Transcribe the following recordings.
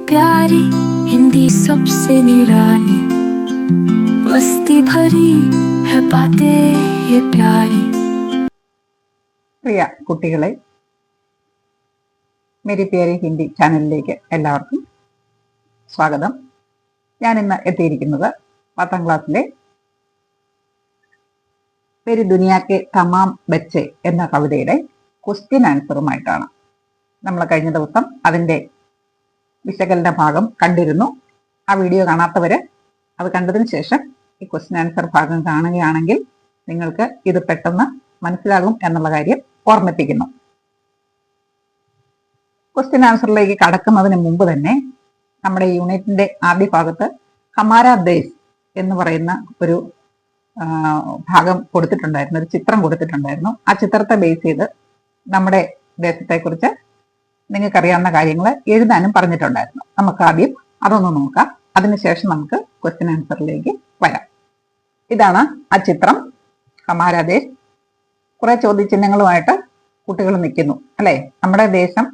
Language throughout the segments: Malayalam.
प्यारी हिंदी सबसे निराली, मस्ती भरी है बातें ये प्यारी. പ്രിയ കുട്ടികളെ, മേരി പ്യാരി ഹിന്ദി ചാനലിലേക്ക് എല്ലാവർക്കും സ്വാഗതം. ഞാൻ ഇന്ന് എത്തിയിരിക്കുന്നത് 10ാം ക്ലാസ്സിലെ മേരി ദുനിയാക്കെ തമാം ബച്ചെ എന്ന കവിതയുടെ ക്വസ്റ്റ്യൻ ആൻസറുമായിട്ടാണ്. നമ്മൾ കഴിഞ്ഞ ദിവസം അതിൻ്റെ വിശകലന ഭാഗം കണ്ടിരുന്നു. ആ വീഡിയോ കാണാത്തവര് അത് കണ്ടതിന് ശേഷം ഈ ക്വസ്റ്റ്യൻ ആൻസർ ഭാഗം കാണുകയാണെങ്കിൽ നിങ്ങൾക്ക് ഇത് പെട്ടെന്ന് മനസ്സിലാകും എന്നുള്ള കാര്യം ഓർമ്മിപ്പിക്കുന്നു. ക്വസ്റ്റ്യൻ ആൻസറിലേക്ക് കടക്കുന്നതിന് മുമ്പ് തന്നെ നമ്മുടെ യൂണിറ്റിന്റെ ആദ്യ ഭാഗത്ത് ഹമാര ദേശ് എന്ന് പറയുന്ന ഒരു ഭാഗം കൊടുത്തിട്ടുണ്ടായിരുന്നു, ഒരു ചിത്രം കൊടുത്തിട്ടുണ്ടായിരുന്നു. ആ ചിത്രത്തെ ബേസ് ചെയ്ത് നമ്മുടെ ദേശത്തെക്കുറിച്ച് നിങ്ങൾക്കറിയാവുന്ന കാര്യങ്ങൾ എഴുതാനും പറഞ്ഞിട്ടുണ്ടായിരുന്നു. നമുക്ക് ആദ്യം അതൊന്ന് നോക്കാം, അതിനുശേഷം നമുക്ക് ക്വസ്റ്റ്യൻ ആൻസറിലേക്ക് വരാം. ഇതാണ് ആ ചിത്രം, ഹമാര ദേശ്. കുറെ ചോദ്യചിഹ്നങ്ങളുമായിട്ട് കുട്ടികൾ നിൽക്കുന്നു അല്ലെ. നമ്മുടെ ദേശം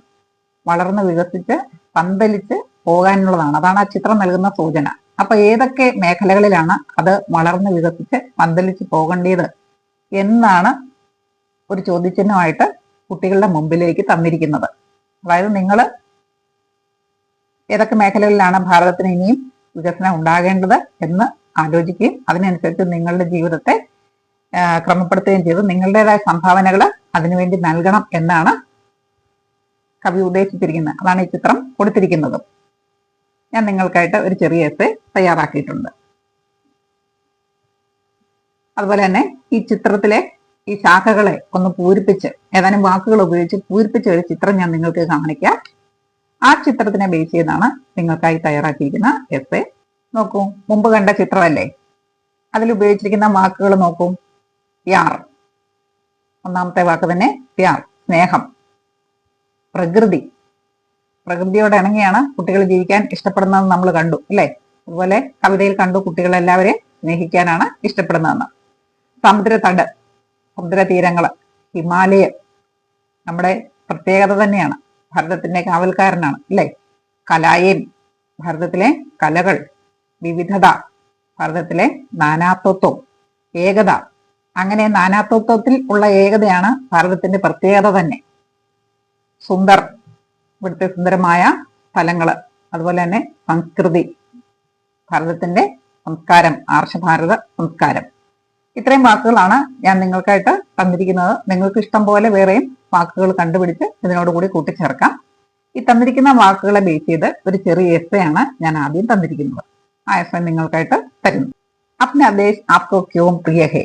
വളർന്ന് വികസിച്ച് പന്തലിച്ച് പോകാനുള്ളതാണ്, അതാണ് ആ ചിത്രം നൽകുന്ന സൂചന. അപ്പൊ ഏതൊക്കെ മേഖലകളിലാണ് അത് വളർന്ന് വികസിച്ച് പന്തലിച്ച് പോകേണ്ടത് എന്നാണ് ഒരു ചോദ്യചിഹ്നമായിട്ട് കുട്ടികളുടെ മുമ്പിലേക്ക് തന്നിരിക്കുന്നത്. അതായത് നിങ്ങൾ ഏതൊക്കെ മേഖലകളിലാണ് ഭാരതത്തിന് ഇനിയും വികസനം ഉണ്ടാകേണ്ടത് എന്ന് ആലോചിക്കുകയും അതിനനുസരിച്ച് നിങ്ങളുടെ ജീവിതത്തെ ക്രമപ്പെടുത്തുകയും ചെയ്ത് നിങ്ങളുടേതായ സംഭാവനകൾ അതിനുവേണ്ടി നൽകണം എന്നാണ് കവി ഉദ്ദേശിച്ചിരിക്കുന്നത്. അതാണ് ഈ ചിത്രം കൊടുത്തിരിക്കുന്നത്. ഞാൻ നിങ്ങൾക്കായിട്ട് ഒരു ചെറിയ എസ്സേ തയ്യാറാക്കിയിട്ടുണ്ട്. അതുപോലെ തന്നെ ഈ ചിത്രത്തിലെ ഈ ശാഖകളെ ഒന്ന് പൂരിപ്പിച്ച് ഏതാനും വാക്കുകൾ ഉപയോഗിച്ച് പൂരിപ്പിച്ച ഒരു ചിത്രം ഞാൻ നിങ്ങൾക്ക് കാണിക്കാം. ആ ചിത്രത്തിനെ ബേസ് ചെയ്താണ് നിങ്ങൾക്കായി തയ്യാറാക്കിയിരിക്കുന്ന എസ്സേ. നോക്കൂ, മുമ്പ് കണ്ട ചിത്രമല്ലേ, അതിൽ ഉപയോഗിച്ചിരിക്കുന്ന വാക്കുകൾ നോക്കൂ. പ്യാർ, ഒന്നാമത്തെ വാക്ക് തന്നെ പ്യാർ, സ്നേഹം. പ്രകൃതി, പ്രകൃതിയോട് ഇണങ്ങിയാണ് കുട്ടികൾ ജീവിക്കാൻ ഇഷ്ടപ്പെടുന്നതെന്ന് നമ്മൾ കണ്ടു അല്ലേ. അതുപോലെ കവിതയിൽ കണ്ടു കുട്ടികൾ എല്ലാവരെയും സ്നേഹിക്കാനാണ് ഇഷ്ടപ്പെടുന്നതെന്ന്. സമുദ്രതട്, സമുദ്രതീരങ്ങൾ. ഹിമാലയം നമ്മുടെ പ്രത്യേകത തന്നെയാണ്, ഭാരതത്തിന്റെ കാവൽക്കാരനാണ് അല്ലേ. കലായേം, ഭാരതത്തിലെ കലകൾ. വിവിധത, ഭാരതത്തിലെ നാനാത്വത്വം. ഏകത, അങ്ങനെ നാനാത്വത്വത്തിൽ ഉള്ള ഏകതയാണ് ഭാരതത്തിന്റെ പ്രത്യേകത തന്നെ. സുന്ദർ, ഇവിടുത്തെ സുന്ദരമായ സ്ഥലങ്ങള്. അതുപോലെ തന്നെ സംസ്കൃതി, ഭാരതത്തിന്റെ സംസ്കാരം, ആർഷഭാരത സംസ്കാരം. ഇത്രയും വാക്കുകളാണ് ഞാൻ നിങ്ങൾക്കായിട്ട് തന്നിരിക്കുന്നത്. നിങ്ങൾക്ക് ഇഷ്ടം പോലെ വേറെയും വാക്കുകൾ കണ്ടുപിടിച്ച് ഇതിനോടുകൂടി കൂട്ടിച്ചേർക്കാം. ഈ തന്നിരിക്കുന്ന വാക്കുകളെ ബേസ് ചെയ്ത് ഒരു ചെറിയ എസ്സേ ആണ് ഞാൻ ആദ്യം തന്നിരിക്കുന്നത്. ആ എസ്സേ നിങ്ങൾക്കായിട്ട് തരുന്നു. അപ്ന ദേശ് ആപ്കോ ക്യോം പ്രിയ ഹേ,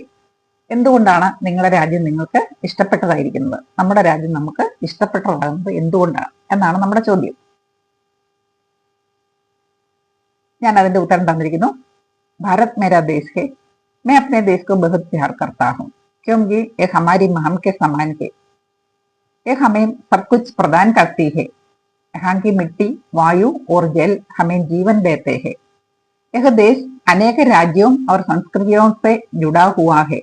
എന്തുകൊണ്ടാണ് നിങ്ങളുടെ രാജ്യം നിങ്ങൾക്ക് ഇഷ്ടപ്പെട്ടതായിരിക്കുന്നത്, നമ്മുടെ രാജ്യം നമുക്ക് ഇഷ്ടപ്പെട്ടതാകുന്നത് എന്തുകൊണ്ടാണ് എന്നാണ് നമ്മുടെ ചോദ്യം. ഞാൻ അതിന്റെ ഉത്തരം തന്നിരിക്കുന്നു. ഭാരത് മേരാ ദേശ് ഹേ, मैं अपने देश को बहुत प्यार करता हूँ क्योंकि ये हमारी मां के समान है. ये हमें सब कुछ प्रदान करती है. यहाँ की मिट्टी, वायु और जल हमें जीवन देते हैं. यह देश अनेक राज्यों और संस्कृतियों से जुड़ा हुआ है,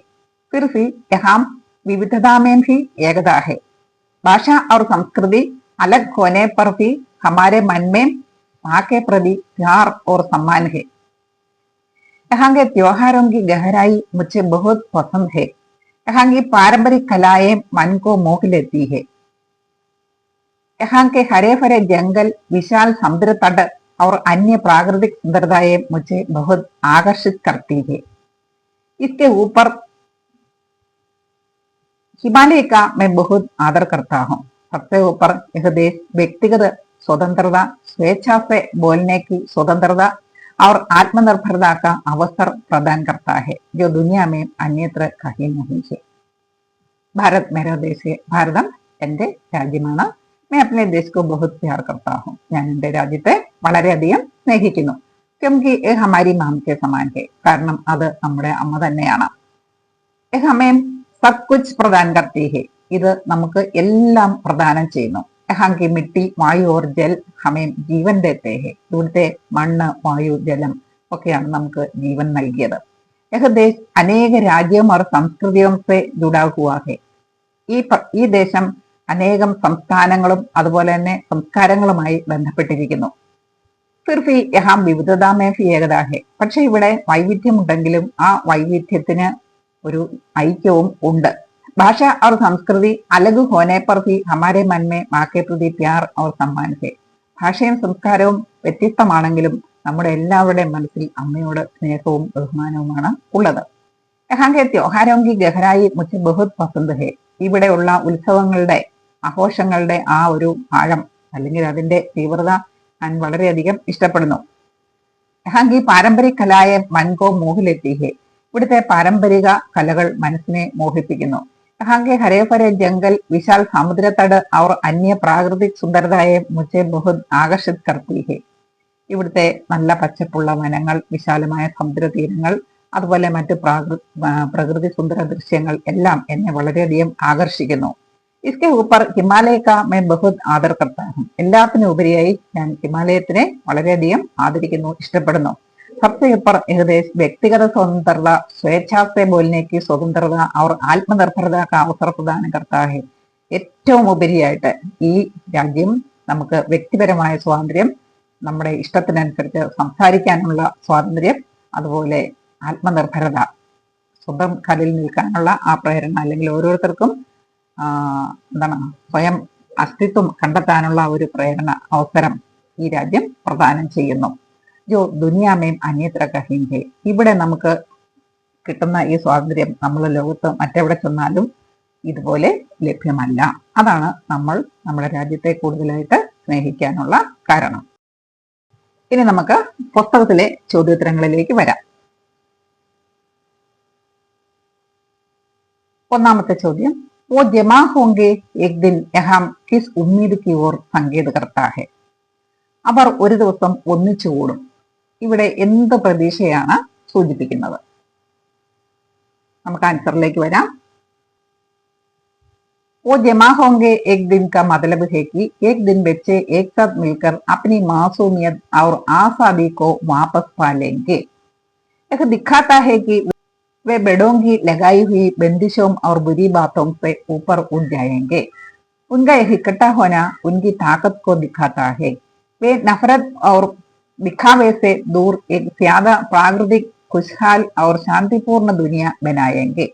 फिर भी यहाँ विविधता में भी एकता है. भाषा और संस्कृति अलग होने पर भी हमारे मन में मां के प्रति प्यार और सम्मान है. यहाँ के त्योहारों की गहराई मुझे बहुत पसंद है. यहाँ की पारंपरिक कलाएं मन को मोह लेती है. यहाँ के हरे भरे जंगल, विशाल समुद्र तट और अन्य प्राकृतिक सुंदरताएं मुझे बहुत आकर्षित करती है. इसके ऊपर हिमालय का मैं बहुत आदर करता हूँ. सबसे ऊपर यह देश व्यक्तिगत स्वतंत्रता, स्वेच्छा से बोलने की स्वतंत्रता और आत्मनिर्भरता का अवसर प्रदान करता है, जो दुनिया में अन्यत्र कहीं नहीं है. भारत मेरा देश है, ഭാരതം എൻ്റെ രാജ്യമാണ്. मैं अपने देश को बहुत प्यार करता हूँ, ഞാൻ എൻ്റെ രാജ്യത്തെ വളരെയധികം സ്നേഹിക്കുന്നു. क्योंकि ये हमारी मां के समान है, കാരണം അത് നമ്മുടെ അമ്മ തന്നെയാണ്. ये हमें सब कुछ प्रदान करती है, ഇത് നമുക്ക് എല്ലാം പ്രദാനം ചെയ്യുന്നു. यहाँ की मिट्टी, वायु और जल हमें जीवन देते हैं. ഇവിടുത്തെ മണ്ണ്, വായു, ജലം ഒക്കെയാണ് നമുക്ക് ജീവൻ നൽകിയത്. यह देश अनेक राज्यों और संस्कृतियों से जुड़ा हुआ है. ഈ ദേശം അനേകം സംസ്ഥാനങ്ങളും അതുപോലെ തന്നെ സംസ്കാരങ്ങളുമായി ബന്ധപ്പെട്ടിരിക്കുന്നു. സിർഫി യഹാം വിവിധതാമേഫി ഏകതാഹെ. പക്ഷെ ഇവിടെ വൈവിധ്യമുണ്ടെങ്കിലും ആ വൈവിധ്യത്തിന് ഒരു ഐക്യവും ഉണ്ട്. ഭാഷ और സംസ്കൃതി അലഗ് ഹോനെ पर भी हमारे मन में माँ के प्रति प्यार और सम्मान है. ഭാഷയും സംസ്കാരവും വ്യത്യസ്തമാണെങ്കിലും നമ്മുടെ എല്ലാവരുടെയും മനസ്സിൽ അമ്മയോട് സ്നേഹവും ബഹുമാനവുമാണ് ഉള്ളത്. यहाँ के त्योहारों की गहराई मुझे बहुत पसंद है. ഇവിടെയുള്ള ഉത്സവങ്ങളുടെ ആഘോഷങ്ങളുടെ ആ ഒരു ആഴം അല്ലെങ്കിൽ അതിന്റെ തീവ്രത ഞാൻ വളരെയധികം ഇഷ്ടപ്പെടുന്നു. यहाँ की पारंपरिक कलाएं मन को मोह लेती है. ഇവിടുത്തെ പാരമ്പരിക കലകൾ മനസ്സിനെ മോഹിപ്പിക്കുന്നു. यहाँ के हरे भरे जंगल, विशाल समुद्र तट और अन्य प्राकृतिक सुंदरताएं मुझे बहुत आकर्षित करती है. ഇവിടുത്തെ നല്ല പച്ചപ്പുള്ള വനങ്ങൾ, വിശാലമായ സമുദ്രതീരങ്ങൾ, അതുപോലെ മറ്റ് പ്രകൃതി സുന്ദര ദൃശ്യങ്ങൾ എല്ലാം എന്നെ വളരെയധികം ആകർഷിക്കുന്നു. इसके ऊपर ഹിമാലയ का मैं बहुत आदर करता हूं. എല്ലാത്തിനും ഉപരിയായി ഞാൻ ഹിമാലയത്തിനെ വളരെയധികം ആദരിക്കുന്നു, ഇഷ്ടപ്പെടുന്നു. सबसे ऊपर ഏകദേശം വ്യക്തിഗത സ്വതന്ത്രത, स्वेच्छा से बोलने की സ്വതന്ത്രത और ആത്മനിർഭരത का अवसर प्रदान करता है. ഏറ്റവും ഉപരിയായിട്ട് ഈ രാജ്യം നമുക്ക് വ്യക്തിപരമായ സ്വാതന്ത്ര്യം, നമ്മുടെ ഇഷ്ടത്തിനനുസരിച്ച് സംസാരിക്കാനുള്ള സ്വാതന്ത്ര്യം, അതുപോലെ ആത്മനിർഭരത, സ്വന്തം കാലിൽ നിൽക്കാനുള്ള ആ പ്രേരണ, അല്ലെങ്കിൽ ഓരോരുത്തർക്കും സ്വയം അസ്തിത്വം കണ്ടെത്താനുള്ള ഒരു പ്രേരണ, അവസരം ഈ രാജ്യം പ്രദാനം ചെയ്യുന്നു. ജോ ദുനിയാമേം അന്യത്ര കഹിംഹെ. ഇവിടെ നമുക്ക് കിട്ടുന്ന ഈ സ്വാതന്ത്ര്യം നമ്മൾ ലോകത്ത് മറ്റെവിടെ ചെന്നാലും ഇതുപോലെ ലഭ്യമല്ല. അതാണ് നമ്മൾ നമ്മുടെ രാജ്യത്തെ കൂടുതലായിട്ട് സ്നേഹിക്കാനുള്ള കാരണം. ഇനി നമുക്ക് പുസ്തകത്തിലെ ചോദ്യോത്തരങ്ങളിലേക്ക് വരാം. ഒന്നാമത്തെ ചോദ്യം, वो जमा होंगे एक दिन यहाँ किस उम्मीद की ओर संकेत करता है. അവർ ഒരു ദിവസം ഒന്നിച്ചു കൂടും. ഇവിടെ എന്ത് പ്രതീക്ഷയാണ് സൂചിപ്പിക്കുന്നത്? നമുക്ക് ആൻസറിലേക്ക് വരാം. वो जमा होंगे एक दिन का मतलब है कि एक दिन बच्चे एक साथ मिलकर अपनी मासूमियत और आजादी को वापस पा लेंगे. यह दिखाता है कि वे बड़ों की लगाई हुई बंदिशों और बुरी बातों से ऊपर उठ जाएंगे. उनका यह इकट्ठा होना उनकी ताकत को दिखाता है. वे नफरत और दिखावे से दूर एक ज्यादा प्राकृतिक, खुशहाल और शांतिपूर्ण दुनिया बनाएंगे.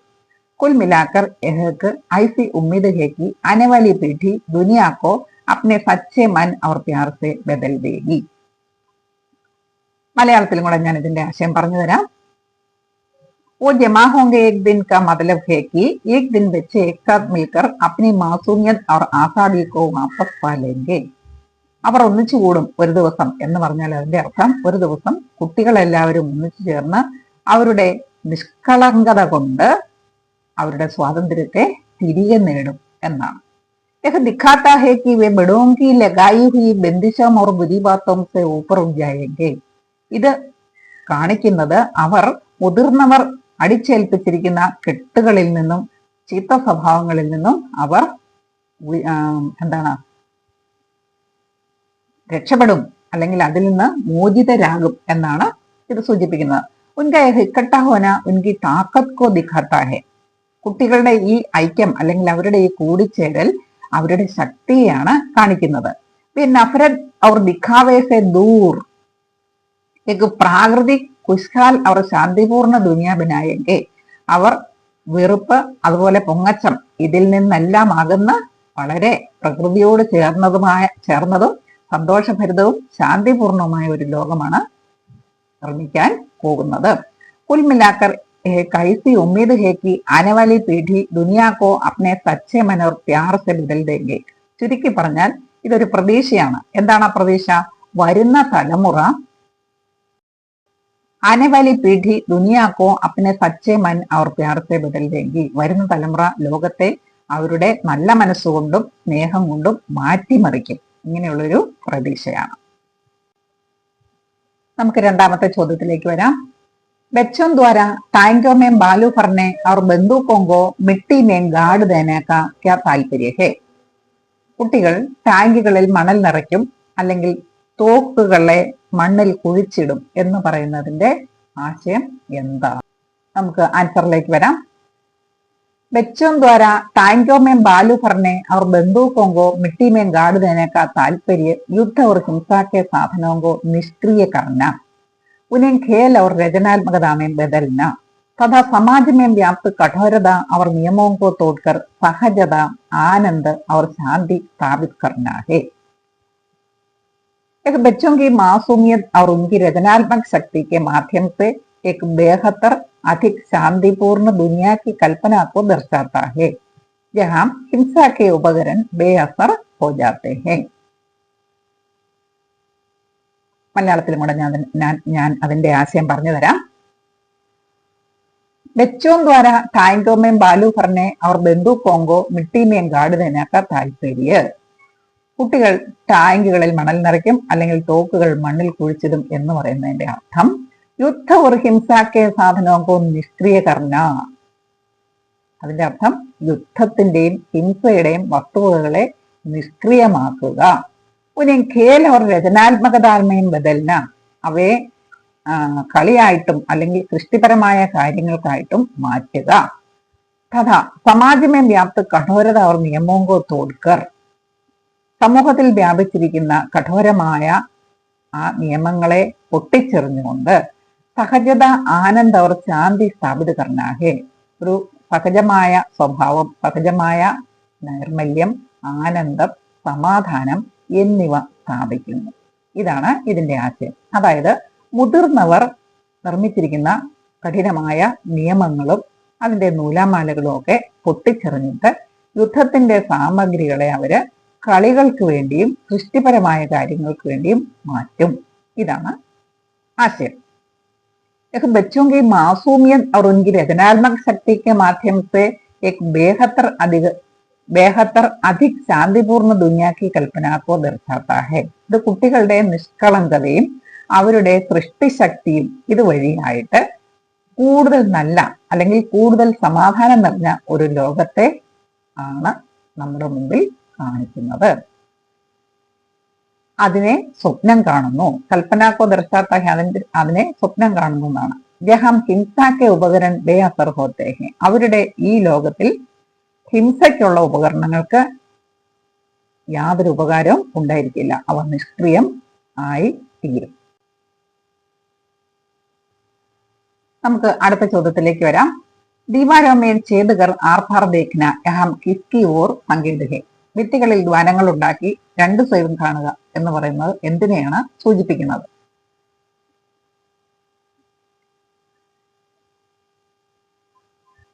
कुल मिलाकर यह एक ऐसी उम्मीद है कि आने वाली पीढ़ी दुनिया को अपने सच्चे मन और प्यार से बदल देगी. മലയാളത്തിലും കൂടെ ഞാൻ ഇതിന്റെ ആശയം പറഞ്ഞു തരാം. वो जमा होंगे एक दिन का मतलब है कि एक दिन बच्चे एक साथ मिलकर अपनी मासूमियत और आजादी को वापस पा लेंगे. അവർ ഒന്നിച്ചു കൂടും ഒരു ദിവസം എന്ന് പറഞ്ഞാൽ അതിന്റെ അർത്ഥം ഒരു ദിവസം കുട്ടികളെല്ലാവരും ഒന്നിച്ചു ചേർന്ന് അവരുടെ നിഷ്കളങ്കത കൊണ്ട് അവരുടെ സ്വാതന്ത്ര്യത്തെ തിരികെ നേടും എന്നാണ്. यह दिखाता है कि वे बड़ों की लगाई हुई बंदिशों और बुरी बातों से ऊपर उठ जाएंगे. ഇത് കാണിക്കുന്നത് അവർ മുതിർന്നവർ അടിച്ചേൽപ്പിച്ചിരിക്കുന്ന കെട്ടുകളിൽ നിന്നും ചീത്ത സ്വഭാവങ്ങളിൽ നിന്നും അവർ രക്ഷപ്പെടും, അല്ലെങ്കിൽ അതിൽ നിന്ന് മോചിതരാകും എന്നാണ് ഇത് സൂചിപ്പിക്കുന്നത്. ഉൻക ഇക്കട്ട ഹോന ഉൻകി താക്കത്ത് കോ ദിഖാത്താ ഹെ. കുട്ടികളുടെ ഈ ഐക്യം അല്ലെങ്കിൽ അവരുടെ ഈ കൂടിച്ചേരൽ അവരുടെ ശക്തിയെയാണ് കാണിക്കുന്നത്. നഫരത് ഔർ ദിഖാവേ സെ ദൂർ एक പ്രാകൃതിക്, ഖുശ്ഹാൽ അവർ ശാന്തിപൂർണ്ണ ദുനിയ ബനായെങ്കിൽ അവർ വെറുപ്പ്, അതുപോലെ പൊങ്ങച്ചം, ഇതിൽ നിന്നെല്ലാം അകന്ന് വളരെ പ്രകൃതിയോട് ചേർന്നതും സന്തോഷഭരിതവും ശാന്തിപൂർണവുമായ ഒരു ലോകമാണ് നിർമ്മിക്കാൻ പോകുന്നത്. कुल मिलाकर एक ऐसी उम्मीद है कि आने वाली पीढ़ी दुनिया को अपने सच्चे मन और प्यार से बदल देंगे. ചുരുക്കി പറഞ്ഞാൽ ഇതൊരു പ്രതീക്ഷയാണ്. എന്താണ് ആ പ്രതീക്ഷ? വരുന്ന തലമുറ आने वाली पीढ़ी दुनिया को अपने सच्चे मन और प्यार से बदल देंगी. വരുന്ന തലമുറ ലോകത്തെ അവരുടെ നല്ല മനസ്സുകൊണ്ടും സ്നേഹം കൊണ്ടും മാറ്റിമറിക്കും. ഇങ്ങനെയുള്ളൊരു പ്രതീക്ഷയാണ്. നമുക്ക് രണ്ടാമത്തെ ചോദ്യത്തിലേക്ക് വരാം. बच्चों द्वारा टैंकों में बालू भरने और बंदूकों को मिट्टी में गाड़ देने का क्या तात्पर्य है? കുട്ടികൾ ടാങ്കുകളിൽ മണൽ നിറയ്ക്കും, അല്ലെങ്കിൽ തോക്കുകളെ മണ്ണിൽ കുഴിച്ചിടും എന്ന് പറയുന്നതിന്റെ ആശയം എന്താണ്? നമുക്ക് ആൻസറിലേക്ക് വരാം. बच्चों द्वारा टैंकों में बालू भरने और बंदूकों को मिट्टी में गाड़ देने का तात्पर्य युद्ध और हिंसा के साधनों को निष्क्रिय करना, उन्हें खेल और रचनात्मकता में बदलना तथा समाज में व्याप्त कठोरता और नियमों को तोड़कर सहजता, आनंद और शांति स्थापित करना है। एक बच्चों की मासूमियत और उनकी रचनात्मक शक्ति के माध्यम से एक बेहतर, अधिक शांतिपूर्ण दुनिया की कल्पना को दर्शाता है, जहां हिंसा के उपकरण बेअसर हो जाते हैं। മലയാളത്തിലും കൂടെ ഞാൻ അതിന്റെ ആശയം പറഞ്ഞു തരാം. बच्चों द्वारा टैंकों में बालू भरने और बंदूकों को मिट्टी में गाड़ देने का तात्पर्य, കുട്ടികൾ ടാങ്കുകളിൽ മണൽ നിറയ്ക്കും അല്ലെങ്കിൽ തോക്കുകൾ മണ്ണിൽ കുഴിച്ചിടും എന്ന് പറയുന്നതിന്റെ അർത്ഥം യുദ്ധ और हिंसा के साधनों को निष्क्रिय करना, അതിന്റെ അർത്ഥം യുദ്ധത്തിന്റെയും ഹിംസയുടെയും വസ്തുവകകളെ നിഷ്ക്രിയമാക്കുക. उन्हें खेल और रचनात्मकता में बदलना, അവയെ കളിയായിട്ടും അല്ലെങ്കിൽ സൃഷ്ടിപരമായ കാര്യങ്ങൾക്കായിട്ടും മാറ്റുക. തഥാ സമാജ് में व्याप्त कठोरता और नियमों को तोड़कर, സമൂഹത്തിൽ വ്യാപിച്ചിരിക്കുന്ന കഠോരമായ ആ നിയമങ്ങളെ പൊട്ടിച്ചെറിഞ്ഞുകൊണ്ട് സഹജത, ആനന്ദ और ശാന്തി സ്ഥാപിത करना है, ഒരു സഹജമായ സ്വഭാവം, സഹജമായ നൈർമല്യം, ആനന്ദം, സമാധാനം എന്നിവ സ്ഥാപിക്കുന്നു. ഇതാണ് ഇതിന്റെ ആശയം. അതായത് മുതിർന്നവർ നിർമ്മിച്ചിരിക്കുന്ന കഠിനമായ നിയമങ്ങളും അതിന്റെ നൂലാമാലകളും ഒക്കെ പൊട്ടിച്ചെറിഞ്ഞിട്ട് യുദ്ധത്തിന്റെ സാമഗ്രികളെ അവര് കളികൾക്ക് വേണ്ടിയും സൃഷ്ടിപരമായ കാര്യങ്ങൾക്ക് വേണ്ടിയും മാറ്റും. ഇതാണ് ആശയം. बच्चों की मासूमियत और उनकी रचनात्मक शक्ति के माध्यम से एक बेहतर अधिक ശാന്തിപൂർണ്ണ ദുനിയ की കൽപ്പന को दर्शाता है. ഇത് കുട്ടികളുടെ നിഷ്കളങ്കതയും അവരുടെ സൃഷ്ടിശക്തിയും ഇതുവഴിയായിട്ട് കൂടുതൽ നല്ല അല്ലെങ്കിൽ കൂടുതൽ സമാധാനം നിറഞ്ഞ ഒരു ലോകത്തെ ആണ് നമ്മുടെ മുമ്പിൽ കാണിക്കുന്നത്. അതിനെ സ്വപ്നം കാണുന്നു. കൽപ്പനാക്കോ ദർശാത്ത അതിനെ സ്വപ്നം കാണുന്നു എന്നാണ്. ജഹാം ഹിംസാക്കെ ഉപകരൺ ബേ അസർ ഹോത്തെ ഹെ, അവരുടെ ഈ ലോകത്തിൽ ഹിംസയ്ക്കുള്ള ഉപകരണങ്ങൾക്ക് യാതൊരു ഉപകാരവും ഉണ്ടായിരിക്കില്ല, അവ നിഷ്ക്രിയം ആയി തീരും. നമുക്ക് അടുത്ത ചോദ്യത്തിലേക്ക് വരാം. ദീവാരോമേൻ ചേതുകർ ആർഭാർ ദേഖ്ന യഹാം കിസ്കി ഓർ സങ്കേത് ഹെ, ഭിത്തികളിൽ ദ്വാരങ്ങൾ ഉണ്ടാക്കി രണ്ടു സൈഡും കാണുക എന്ന് പറയുന്നത് എന്തിനെയാണ് സൂചിപ്പിക്കുന്നത്?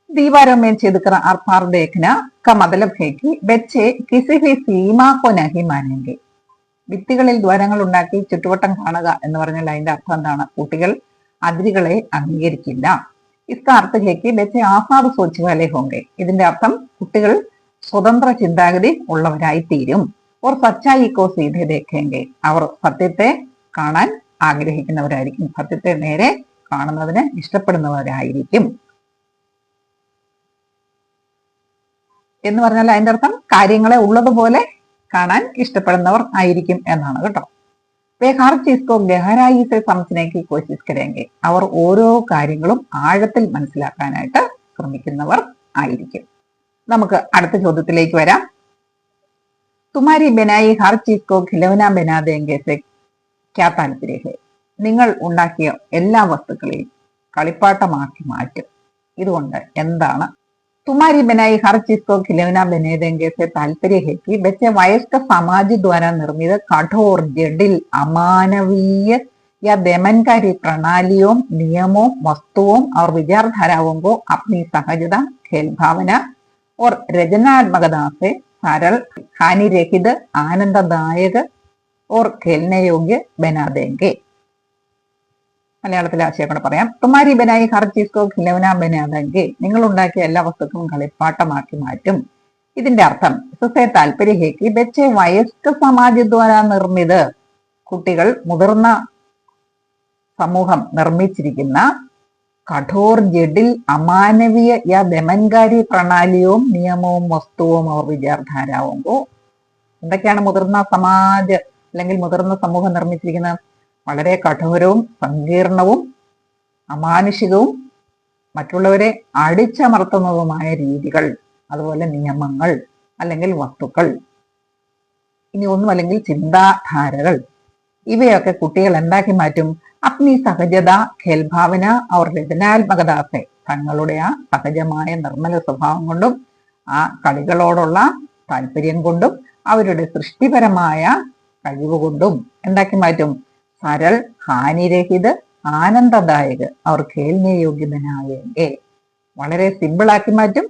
दीवारों में छिदकर आर पार देखना का मतलब है कि बच्चे किसी भी सीमा को नहीं मानेंगे. ഭിത്തികളിൽ ദ്വാരങ്ങൾ ഉണ്ടാക്കി ചുറ്റുവട്ടം കാണുക എന്ന് പറഞ്ഞാൽ അതിന്റെ അർത്ഥം എന്താണ്? കുട്ടികൾ അതിരുകളെ അംഗീകരിക്കില്ല. इसका अर्थ है कि बच्चे आजाद सोच वाले होंगे. ഇതിന്റെ അർത്ഥം കുട്ടികൾ സ്വതന്ത്ര ചിന്താഗതി ഉള്ളവരായി തീരും. और सच्चाई को सीधे देखेंगे, അവർ സത്യത്തെ കാണാൻ ആഗ്രഹിക്കുന്നവരായിരിക്കും, സത്യത്തെ നേരെ കാണുന്നതിന് ഇഷ്ടപ്പെടുന്നവരായിരിക്കും എന്ന് പറഞ്ഞാൽ അതിന്റെ അർത്ഥം കാര്യങ്ങളെ ഉള്ളതുപോലെ കാണാൻ ഇഷ്ടപ്പെടുന്നവർ ആയിരിക്കും എന്നാണ് കേട്ടോ. वे हर चीज को गहराई से समझने की कोशिश करेंगे, അവർ ഓരോ കാര്യങ്ങളും ആഴത്തിൽ മനസ്സിലാക്കാനായിട്ട് ശ്രമിക്കുന്നവർ ആയിരിക്കും. നമുക്ക് അടുത്ത ചോദ്യത്തിലേക്ക് വരാം. तुम्हारी बनाई हर चीज को खिलौना बना देंगे से क्या तात्पर्य है? നിങ്ങൾ ഉണ്ടാക്കിയ എല്ലാ വസ്തുക്കളെയും കളിപ്പാട്ടമാക്കി മാറ്റും, ഇതുകൊണ്ട് എന്താണ്? तुम्हारी बनाई हर चीज को खिलौना बना देंगे से तात्पर्य है कि बच्चे वयस्क समाज द्वारा निर्मित कठोर, जटिल, अमानवीय या दमनकारी प्रणालियों, नियमों, वस्तुओं और विचारधाराओं को अपनी सहजता, खेल भावना और रचनात्मकता से सरल, हानिरहित, आनंददायक और खेलने योग्य बना देंगे. മലയാളത്തിലെ ആശയം കൂടെ പറയാം. തുമാരി ബനായി ഹർ ചീസ് കോ ഖിലൗന ബനാ ദേംഗെ, നിങ്ങൾ ഉണ്ടാക്കിയ എല്ലാ വസ്തുക്കളും കളിപ്പാട്ടമാക്കി മാറ്റും. ഇതിന്റെ അർത്ഥം ഇസസെ താല്പര്യ ഹേ കി ബच्चे വയസ്ക സമാജ് ദ്വാരാ നിർമ്മിത, കുട്ടികൾ മുതിർന്ന സമൂഹം നിർമ്മിച്ചിരിക്കുന്ന കഠോർ, ജഡിൽ, അമാനവീയ യാ ദമൻകാരി പ്രണാലിയും നിയമവും വസ്തുവും അവർ വിചാരധാരാവും. എന്തൊക്കെയാണ് മുതിർന്ന സമാജ് അല്ലെങ്കിൽ മുതിർന്ന സമൂഹം നിർമ്മിച്ചിരിക്കുന്ന? വളരെ കഠോരവും സങ്കീർണവും അമാനുഷികവും മറ്റുള്ളവരെ അടിച്ചമർത്തുന്നതുമായ രീതികൾ, അതുപോലെ നിയമങ്ങൾ അല്ലെങ്കിൽ വസ്തുക്കൾ, ഇനി ഒന്നുമല്ലെങ്കിൽ ചിന്താധാരകൾ, ഇവയൊക്കെ കുട്ടികൾ എന്താക്കി മാറ്റും? അഗ്നി സഹജത ഖേൽഭാവന അവർ രചനാത്മകതാസെ, തങ്ങളുടെ ആ സഹജമായ നിർമ്മല സ്വഭാവം കൊണ്ടും ആ കളികളോടുള്ള താല്പര്യം കൊണ്ടും അവരുടെ സൃഷ്ടിപരമായ കഴിവ് കൊണ്ടും എന്താക്കി മാറ്റും? സരൾ ഹാനിരഹിത് ആനന്ദദായക അവർ കേൾവിയോഗ്യതനായെങ്കിൽ വളരെ സിമ്പിളാക്കി മാറ്റും,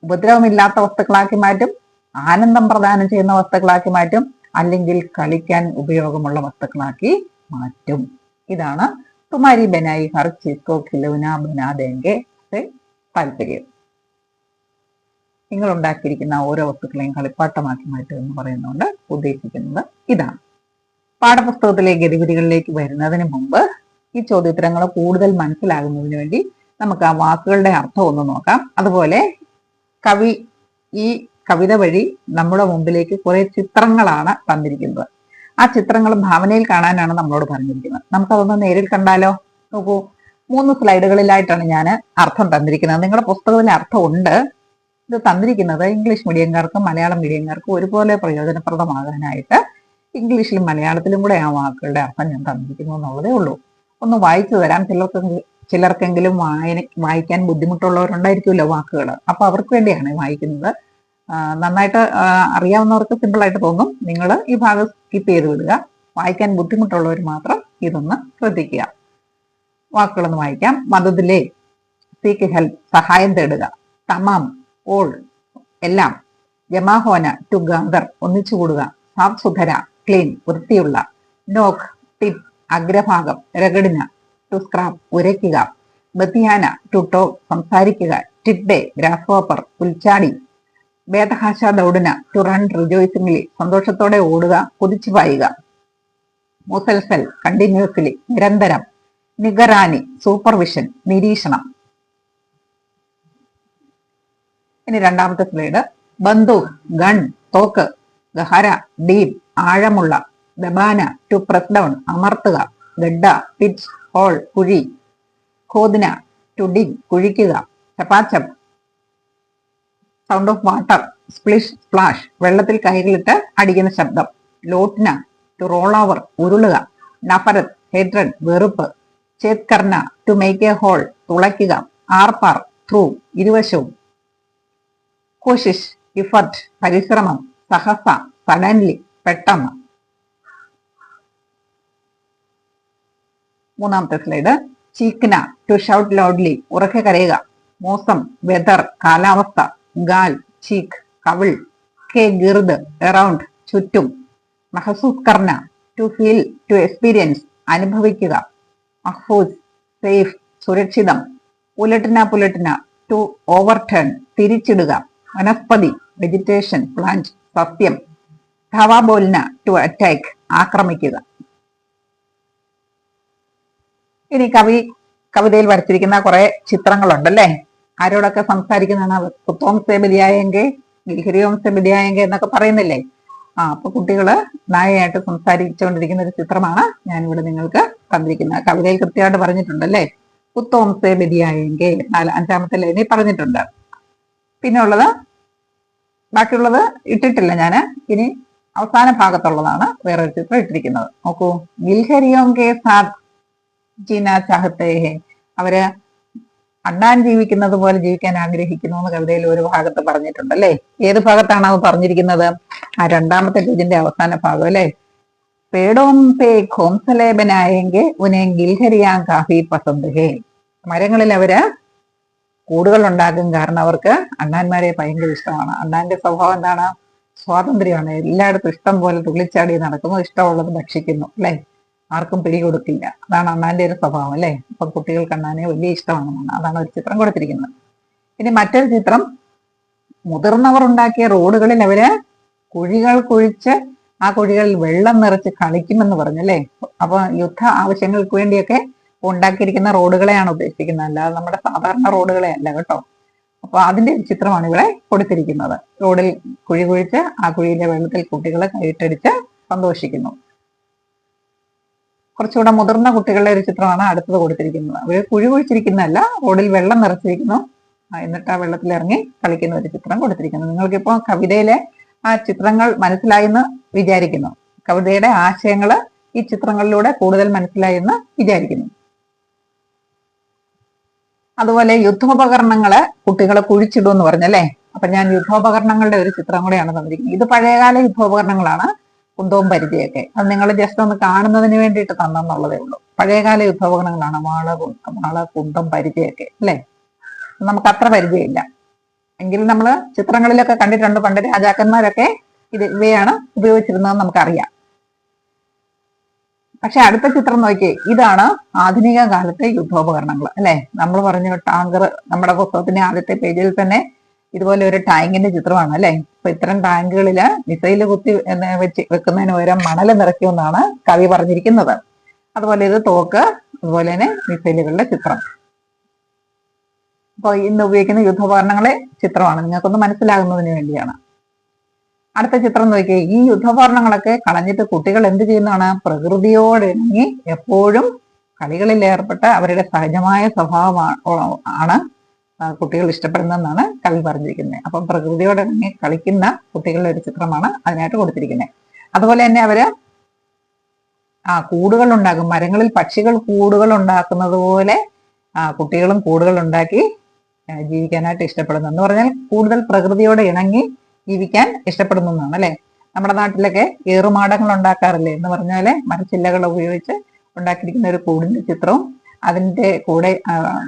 ഉപദ്രവമില്ലാത്ത വസ്തുക്കളാക്കി മാറ്റും, ആനന്ദം പ്രദാനം ചെയ്യുന്ന വസ്തുക്കളാക്കി മാറ്റും, അല്ലെങ്കിൽ കളിക്കാൻ ഉപയോഗമുള്ള വസ്തുക്കളാക്കി മാറ്റും. ഇതാണ് തുമാരി ബനായി ഹർ ചീസ്കോ ഖിലൗന ബനാ ദേംഗെ താല്പര്യം. നിങ്ങൾ ഉണ്ടാക്കിയിരിക്കുന്ന ഓരോ വസ്തുക്കളെയും കളിപ്പാട്ടമാക്കി മാറ്റുക എന്ന് പറയുന്നതുകൊണ്ട് ഉദ്ദേശിക്കുന്നത് ഇതാണ്. പാഠപുസ്തകത്തിലെ ഗതിവിധികളിലേക്ക് വരുന്നതിന് മുമ്പ് ഈ ചോദ്യോത്തരങ്ങൾ കൂടുതൽ മനസ്സിലാകുന്നതിന് വേണ്ടി നമുക്ക് ആ വാക്കുകളുടെ അർത്ഥം ഒന്ന് നോക്കാം. അതുപോലെ കവി ഈ കവിത വഴി നമ്മുടെ മുമ്പിലേക്ക് കുറെ ചിത്രങ്ങളാണ് തന്നിരിക്കുന്നത്. ആ ചിത്രങ്ങൾ ഭാവനയിൽ കാണാനാണ് നമ്മളോട് പറഞ്ഞിരിക്കുന്നത്. നമുക്കതൊന്ന് നേരിൽ കണ്ടാലോ? നോക്കൂ, 3 സ്ലൈഡുകളിലായിട്ടാണ് ഞാൻ അർത്ഥം തന്നിരിക്കുന്നത്. നിങ്ങളുടെ പുസ്തകത്തിൽ അർത്ഥം ഉണ്ട്. ഇത് തന്നിരിക്കുന്നത് ഇംഗ്ലീഷ് മീഡിയംകാർക്കും മലയാളം മീഡിയംകാർക്കും ഒരുപോലെ പ്രയോജനപ്രദമാകാനായിട്ട് ഇംഗ്ലീഷിലും മലയാളത്തിലും കൂടെ ആ വാക്കുകളുടെ അർത്ഥം ഞാൻ തന്നിരിക്കുന്നു എന്നുള്ളതേ ഉള്ളൂ. ഒന്ന് വായിച്ചു തരാം. ചിലർക്കെങ്കിലും വായിക്കാൻ ബുദ്ധിമുട്ടുള്ളവരുണ്ടായിരിക്കുമല്ലോ വാക്കുകൾ. അപ്പൊ അവർക്ക് വേണ്ടിയാണ് വായിക്കുന്നത്. നന്നായിട്ട് അറിയാവുന്നവർക്ക് സിമ്പിളായിട്ട് തോന്നും. നിങ്ങൾ ഈ ഭാഗം സ്കിപ്പ് ചെയ്ത് വിടുക. വായിക്കാൻ ബുദ്ധിമുട്ടുള്ളവർ മാത്രം ഇതൊന്ന് ശ്രദ്ധിക്കുക. വാക്കുകളൊന്ന് വായിക്കാം. മദതിലെ സീക്ക് ഹെൽപ്പ്, സഹായം തേടുക. തമാം, ഓൾ, എല്ലാം. ജമാഹോന, ടു ഗാദർ, ഒന്നിച്ചുകൂടുക. സാഫ് സുധര, ക്ലീൻ, വൃത്തിയുള്ള. നോക്ക്, ടിപ്പ്, അഗ്രഭാഗം. രഗഡിന, ടു സ്ക്രാപ്പ്, ഉരയ്ക്കുക. ബത്തിയാന, ടു ടോക്ക്, സംസാരിക്കുക. ടിഡ്ഡെ, ഗ്രാസ് ഹോപ്പർ, പുൽച്ചാടി. വേദഹാശ ദൗഡന, ടു റൺ റിജോയ്സിംഗ്ലി, സന്തോഷത്തോടെ ഓടുക, കുതിച്ചു പായുക. മുസൽസൽ, കണ്ടിന്യൂസ്ലി, നിരന്തരം. നിഗറാനി, സൂപ്പർവിഷൻ, നിരീക്ഷണം. ഇനി രണ്ടാമത്തെ സ്ലൈഡ്. ബന്ദൂഖ്, ഗൺ, തോക്ക്. ഗഹര, ഡീപ്, ആഴമുള്ള. ദബാന, ടു പ്രസ് ഡൗൺ, അമർത്തുക. ഗഡ്ഡ, പിച്ച്, ഹോൾ, കുഴി. ഖോദ്ന, ടു ഡിഗ്, കുഴിക്കുക. ചപാച്ചപ്പ്, sound of water. Splish, splash, വെള്ളത്തിൽ കൈകളിട്ട് അടിക്കുന്ന ശബ്ദം. ലോട്ട്ന, ടു റോൾ ഓവർ, ഉരുളുക. നഫരത്, ഹേറ്റ്രഡ്, വെറുപ്പ്. ചേത്കർണ, ടു മേക്ക് എ ഹോൾ, തുളയ്ക്കുക. ആർപാർ, ത്രൂ, ഇരുവശവും. കോശിഷ്, ഇഫർട്ട്, പരിശ്രമം. സഹസ, സഡൻലി, പെട്ടെന്ന്. മൂന്നാമത്തെ സ്ലൈഡ്. ചീക്ന, ടു ഷൗട്ട് ലൗഡ്ലി, ഉറക്കെ കരയുക. മോസം, വെദർ, കാലാവസ്ഥ. ഗാൽ, ചീക്ക്, കവിൾ. കെ ഗിർദ്, എറൗണ്ട്, ചുറ്റും. മഹസൂസ് കർണ, ടു ഫീൽ, ടു എക്സ്പീരിയൻസ്, അനുഭവിക്കുക. മഹ്ഫൂസ്, സേഫ്, സുരക്ഷിതം. ഉലട്ന പുലട്ന, to overturn, തിരിച്ചിടുക. Vanaspati, vegetation, plant, സസ്യം. ധവാബോൽന, ടു അറ്റാക്ക്, ആക്രമിക്കുക. ഇനി കവിതയിൽ വരച്ചിരിക്കുന്ന കുറെ ചിത്രങ്ങളുണ്ടല്ലേ? ആരോടൊക്കെ സംസാരിക്കുന്നതാണ്? കുത്തോം സെ ബദിയായെങ്കിൽ, ഗിൽഹരിയോം സെ ബദിയായെങ്കിൽ എന്നൊക്കെ പറയുന്നില്ലേ? അപ്പൊ കുട്ടികള് നായയായിട്ട് സംസാരിച്ചുകൊണ്ടിരിക്കുന്ന ഒരു ചിത്രമാണ് ഞാനിവിടെ നിങ്ങൾക്ക് തന്നിരിക്കുന്നത്. കവിതയിൽ കൃത്യമായിട്ട് പറഞ്ഞിട്ടുണ്ടല്ലേ? കുത്തോം സെ ബദിയായെങ്കിൽ 5-ാമത്തെ ലൈനിൽ പറഞ്ഞിട്ടുണ്ട്. പിന്നെ ഉള്ളത് ബാക്കിയുള്ളത് ഇട്ടിട്ടില്ല ഞാന്. ഇനി അവസാന ഭാഗത്തുള്ളതാണ് വേറൊരു ചിത്രം ഇട്ടിരിക്കുന്നത്. നോക്കൂ. ഗിൽഹരിയോം കെ സാത്ത് ജീന ചാഹത്തെ ഹെ, അവര് അണ്ണാൻ ജീവിക്കുന്നത് പോലെ ജീവിക്കാൻ ആഗ്രഹിക്കുന്നു എന്ന് കവിതയിൽ ഒരു ഭാഗത്ത് പറഞ്ഞിട്ടുണ്ടല്ലേ? ഏത് ഭാഗത്താണ് അത് പറഞ്ഞിരിക്കുന്നത്? ആ 2-ാമത്തെ പേജിന്റെ അവസാന ഭാഗം അല്ലെ? പേടോം പേ ഖോംസലെ ബനായെങ്കിൽ ഉനെ ഗിൽഹരിയാൻ കാഫി പസന്ത് ഹേ. മരങ്ങളിൽ അവര് കൂടുകൾ ഉണ്ടാക്കും, കാരണം അവർക്ക് അണ്ണാന്മാരെ ഭയങ്കര ഇഷ്ടമാണ്. അണ്ണാന്റെ സ്വഭാവം എന്താണ്? സ്വാതന്ത്ര്യമാണ്. എല്ലായിടത്തും ഇഷ്ടം പോലെ തുള്ളിച്ചാടി നടക്കുന്നു, ഇഷ്ടമുള്ളത് ഭക്ഷിക്കുന്നു അല്ലെ? ആർക്കും പിടികൊടുക്കില്ല. അതാണ് അണ്ണാന്റെ ഒരു സ്വഭാവം അല്ലെ? അപ്പൊ കുട്ടികൾക്ക് അണ്ണാനെ വലിയ ഇഷ്ടമാണെന്നാണ്. അതാണ് ഒരു ചിത്രം കൊടുത്തിരിക്കുന്നത്. ഇനി മറ്റൊരു ചിത്രം. മുതിർന്നവർ ഉണ്ടാക്കിയ റോഡുകളിൽ അവര് കുഴികൾ കുഴിച്ച് ആ കുഴികളിൽ വെള്ളം നിറച്ച് കളിക്കുമെന്ന് പറഞ്ഞല്ലേ? അപ്പൊ യുദ്ധ ആവശ്യങ്ങൾക്ക് വേണ്ടിയൊക്കെ ഉണ്ടാക്കിയിരിക്കുന്ന റോഡുകളെയാണ് ഉദ്ദേശിക്കുന്നത്, അല്ലാതെ നമ്മുടെ സാധാരണ റോഡുകളെ അല്ല കേട്ടോ. അപ്പൊ അതിന്റെ ചിത്രമാണ് ഇവിടെ കൊടുത്തിരിക്കുന്നത്. റോഡിൽ കുഴി കുഴിച്ച് ആ കുഴിയിലെ വെള്ളത്തിൽ കുട്ടികളെ കൈയിട്ടടിച്ച് സന്തോഷിക്കുന്നു. കുറച്ചുകൂടെ മുതിർന്ന കുട്ടികളുടെ ഒരു ചിത്രമാണ് അടുത്തത് കൊടുത്തിരിക്കുന്നത്. അവർ കുഴി കുഴിച്ചിരിക്കുന്നതല്ല, റോഡിൽ വെള്ളം നിറച്ചിരിക്കുന്നു, എന്നിട്ട് ആ വെള്ളത്തിൽ ഇറങ്ങി കളിക്കുന്ന ഒരു ചിത്രം കൊടുത്തിരിക്കുന്നു. നിങ്ങൾക്കിപ്പോ കവിതയിലെ ആ ചിത്രങ്ങൾ മനസ്സിലായി എന്ന് വിചാരിക്കുന്നു. കവിതയുടെ ആശയങ്ങൾ ഈ ചിത്രങ്ങളിലൂടെ കൂടുതൽ മനസ്സിലായി എന്ന് വിചാരിക്കുന്നു. അതുപോലെ യുദ്ധോപകരണങ്ങള് കുട്ടികളെ കുഴിച്ചിടും എന്ന് പറഞ്ഞല്ലേ. അപ്പൊ ഞാൻ യുദ്ധോപകരണങ്ങളുടെ ഒരു ചിത്രം കൂടെയാണ് തന്നിരിക്കുന്നത്. ഇത് പഴയകാല യുദ്ധോപകരണങ്ങളാണ്, കുന്തവും പരിചയൊക്കെ. അത് നിങ്ങൾ ജസ്റ്റ് ഒന്ന് കാണുന്നതിന് വേണ്ടിയിട്ട് തന്നെന്നുള്ളതേ ഉള്ളൂ. പഴയകാല യുദ്ധോപകരണങ്ങളാണ് വാള, കുന്തം, പരിചയൊക്കെ അല്ലെ. നമുക്ക് അത്ര പരിചയമില്ല എങ്കിലും നമ്മൾ ചിത്രങ്ങളിലൊക്കെ കണ്ടിട്ടുണ്ട്. പണ്ട് രാജാക്കന്മാരൊക്കെ ഇവയാണ് ഉപയോഗിച്ചിരുന്നതെന്ന് നമുക്കറിയാം. പക്ഷെ അടുത്ത ചിത്രം നോക്കിയേ, ഇതാണ് ആധുനിക കാലത്തെ യുദ്ധോപകരണങ്ങൾ അല്ലെ. നമ്മൾ പറഞ്ഞു ടാങ്കർ, നമ്മുടെ പുസ്തകത്തിന്റെ ആദ്യത്തെ പേജിൽ തന്നെ ഇതുപോലെ ഒരു ടാങ്കിന്റെ ചിത്രമാണ് അല്ലെ. അപ്പൊ ഇത്തരം ടാങ്കുകളില് മിസൈല് കുത്തി വെക്കുന്നതിന് പകരം മണല് നിറയ്ക്കുമെന്നാണ് കവി പറഞ്ഞിരിക്കുന്നത്. അതുപോലെ ഇത് തോക്ക്, അതുപോലെ തന്നെ മിസൈലുകളുടെ ചിത്രം. അപ്പൊ ഇന്ന് ഉപയോഗിക്കുന്ന യുദ്ധോപകരണങ്ങളെ ചിത്രമാണ്, നിങ്ങൾക്കൊന്ന് മനസ്സിലാകുന്നതിന് വേണ്ടിയാണ്. അടുത്ത ചിത്രം നോക്കിയേ, ഈ യുദ്ധോപകരണങ്ങളൊക്കെ കളഞ്ഞിട്ട് കുട്ടികൾ എന്ത് ചെയ്യുന്നതാണ്? പ്രകൃതിയോട് ഇണങ്ങി എപ്പോഴും കളികളിൽ ഏർപ്പെട്ട് അവരുടെ സഹജമായ സ്വഭാവമാണ് കുട്ടികൾ ഇഷ്ടപ്പെടുന്നതെന്നാണ് കവി പറഞ്ഞിരിക്കുന്നത്. അപ്പം പ്രകൃതിയോട് ഇണങ്ങി കളിക്കുന്ന കുട്ടികളുടെ ഒരു ചിത്രമാണ് അതിനായിട്ട് കൊടുത്തിരിക്കുന്നത്. അതുപോലെ തന്നെ അവര് കൂടുകൾ ഉണ്ടാക്കും, മരങ്ങളിൽ പക്ഷികൾ കൂടുകൾ ഉണ്ടാക്കുന്നത് പോലെ കുട്ടികളും കൂടുകൾ ഉണ്ടാക്കി ജീവിക്കാനായിട്ട് ഇഷ്ടപ്പെടുന്നു. എന്ന് പറഞ്ഞാൽ കൂടുതൽ പ്രകൃതിയോട് ഇണങ്ങി ജീവിക്കാൻ ഇഷ്ടപ്പെടുന്നതാണ് അല്ലെ. നമ്മുടെ നാട്ടിലൊക്കെ ഏറുമാടങ്ങൾ ഉണ്ടാക്കാറില്ലേ എന്ന് പറഞ്ഞാല് മരച്ചില്ലകൾ ഉപയോഗിച്ച് ഉണ്ടാക്കിയിരിക്കുന്ന ഒരു കൂടിന്റെ ചിത്രവും അതിന്റെ കൂടെ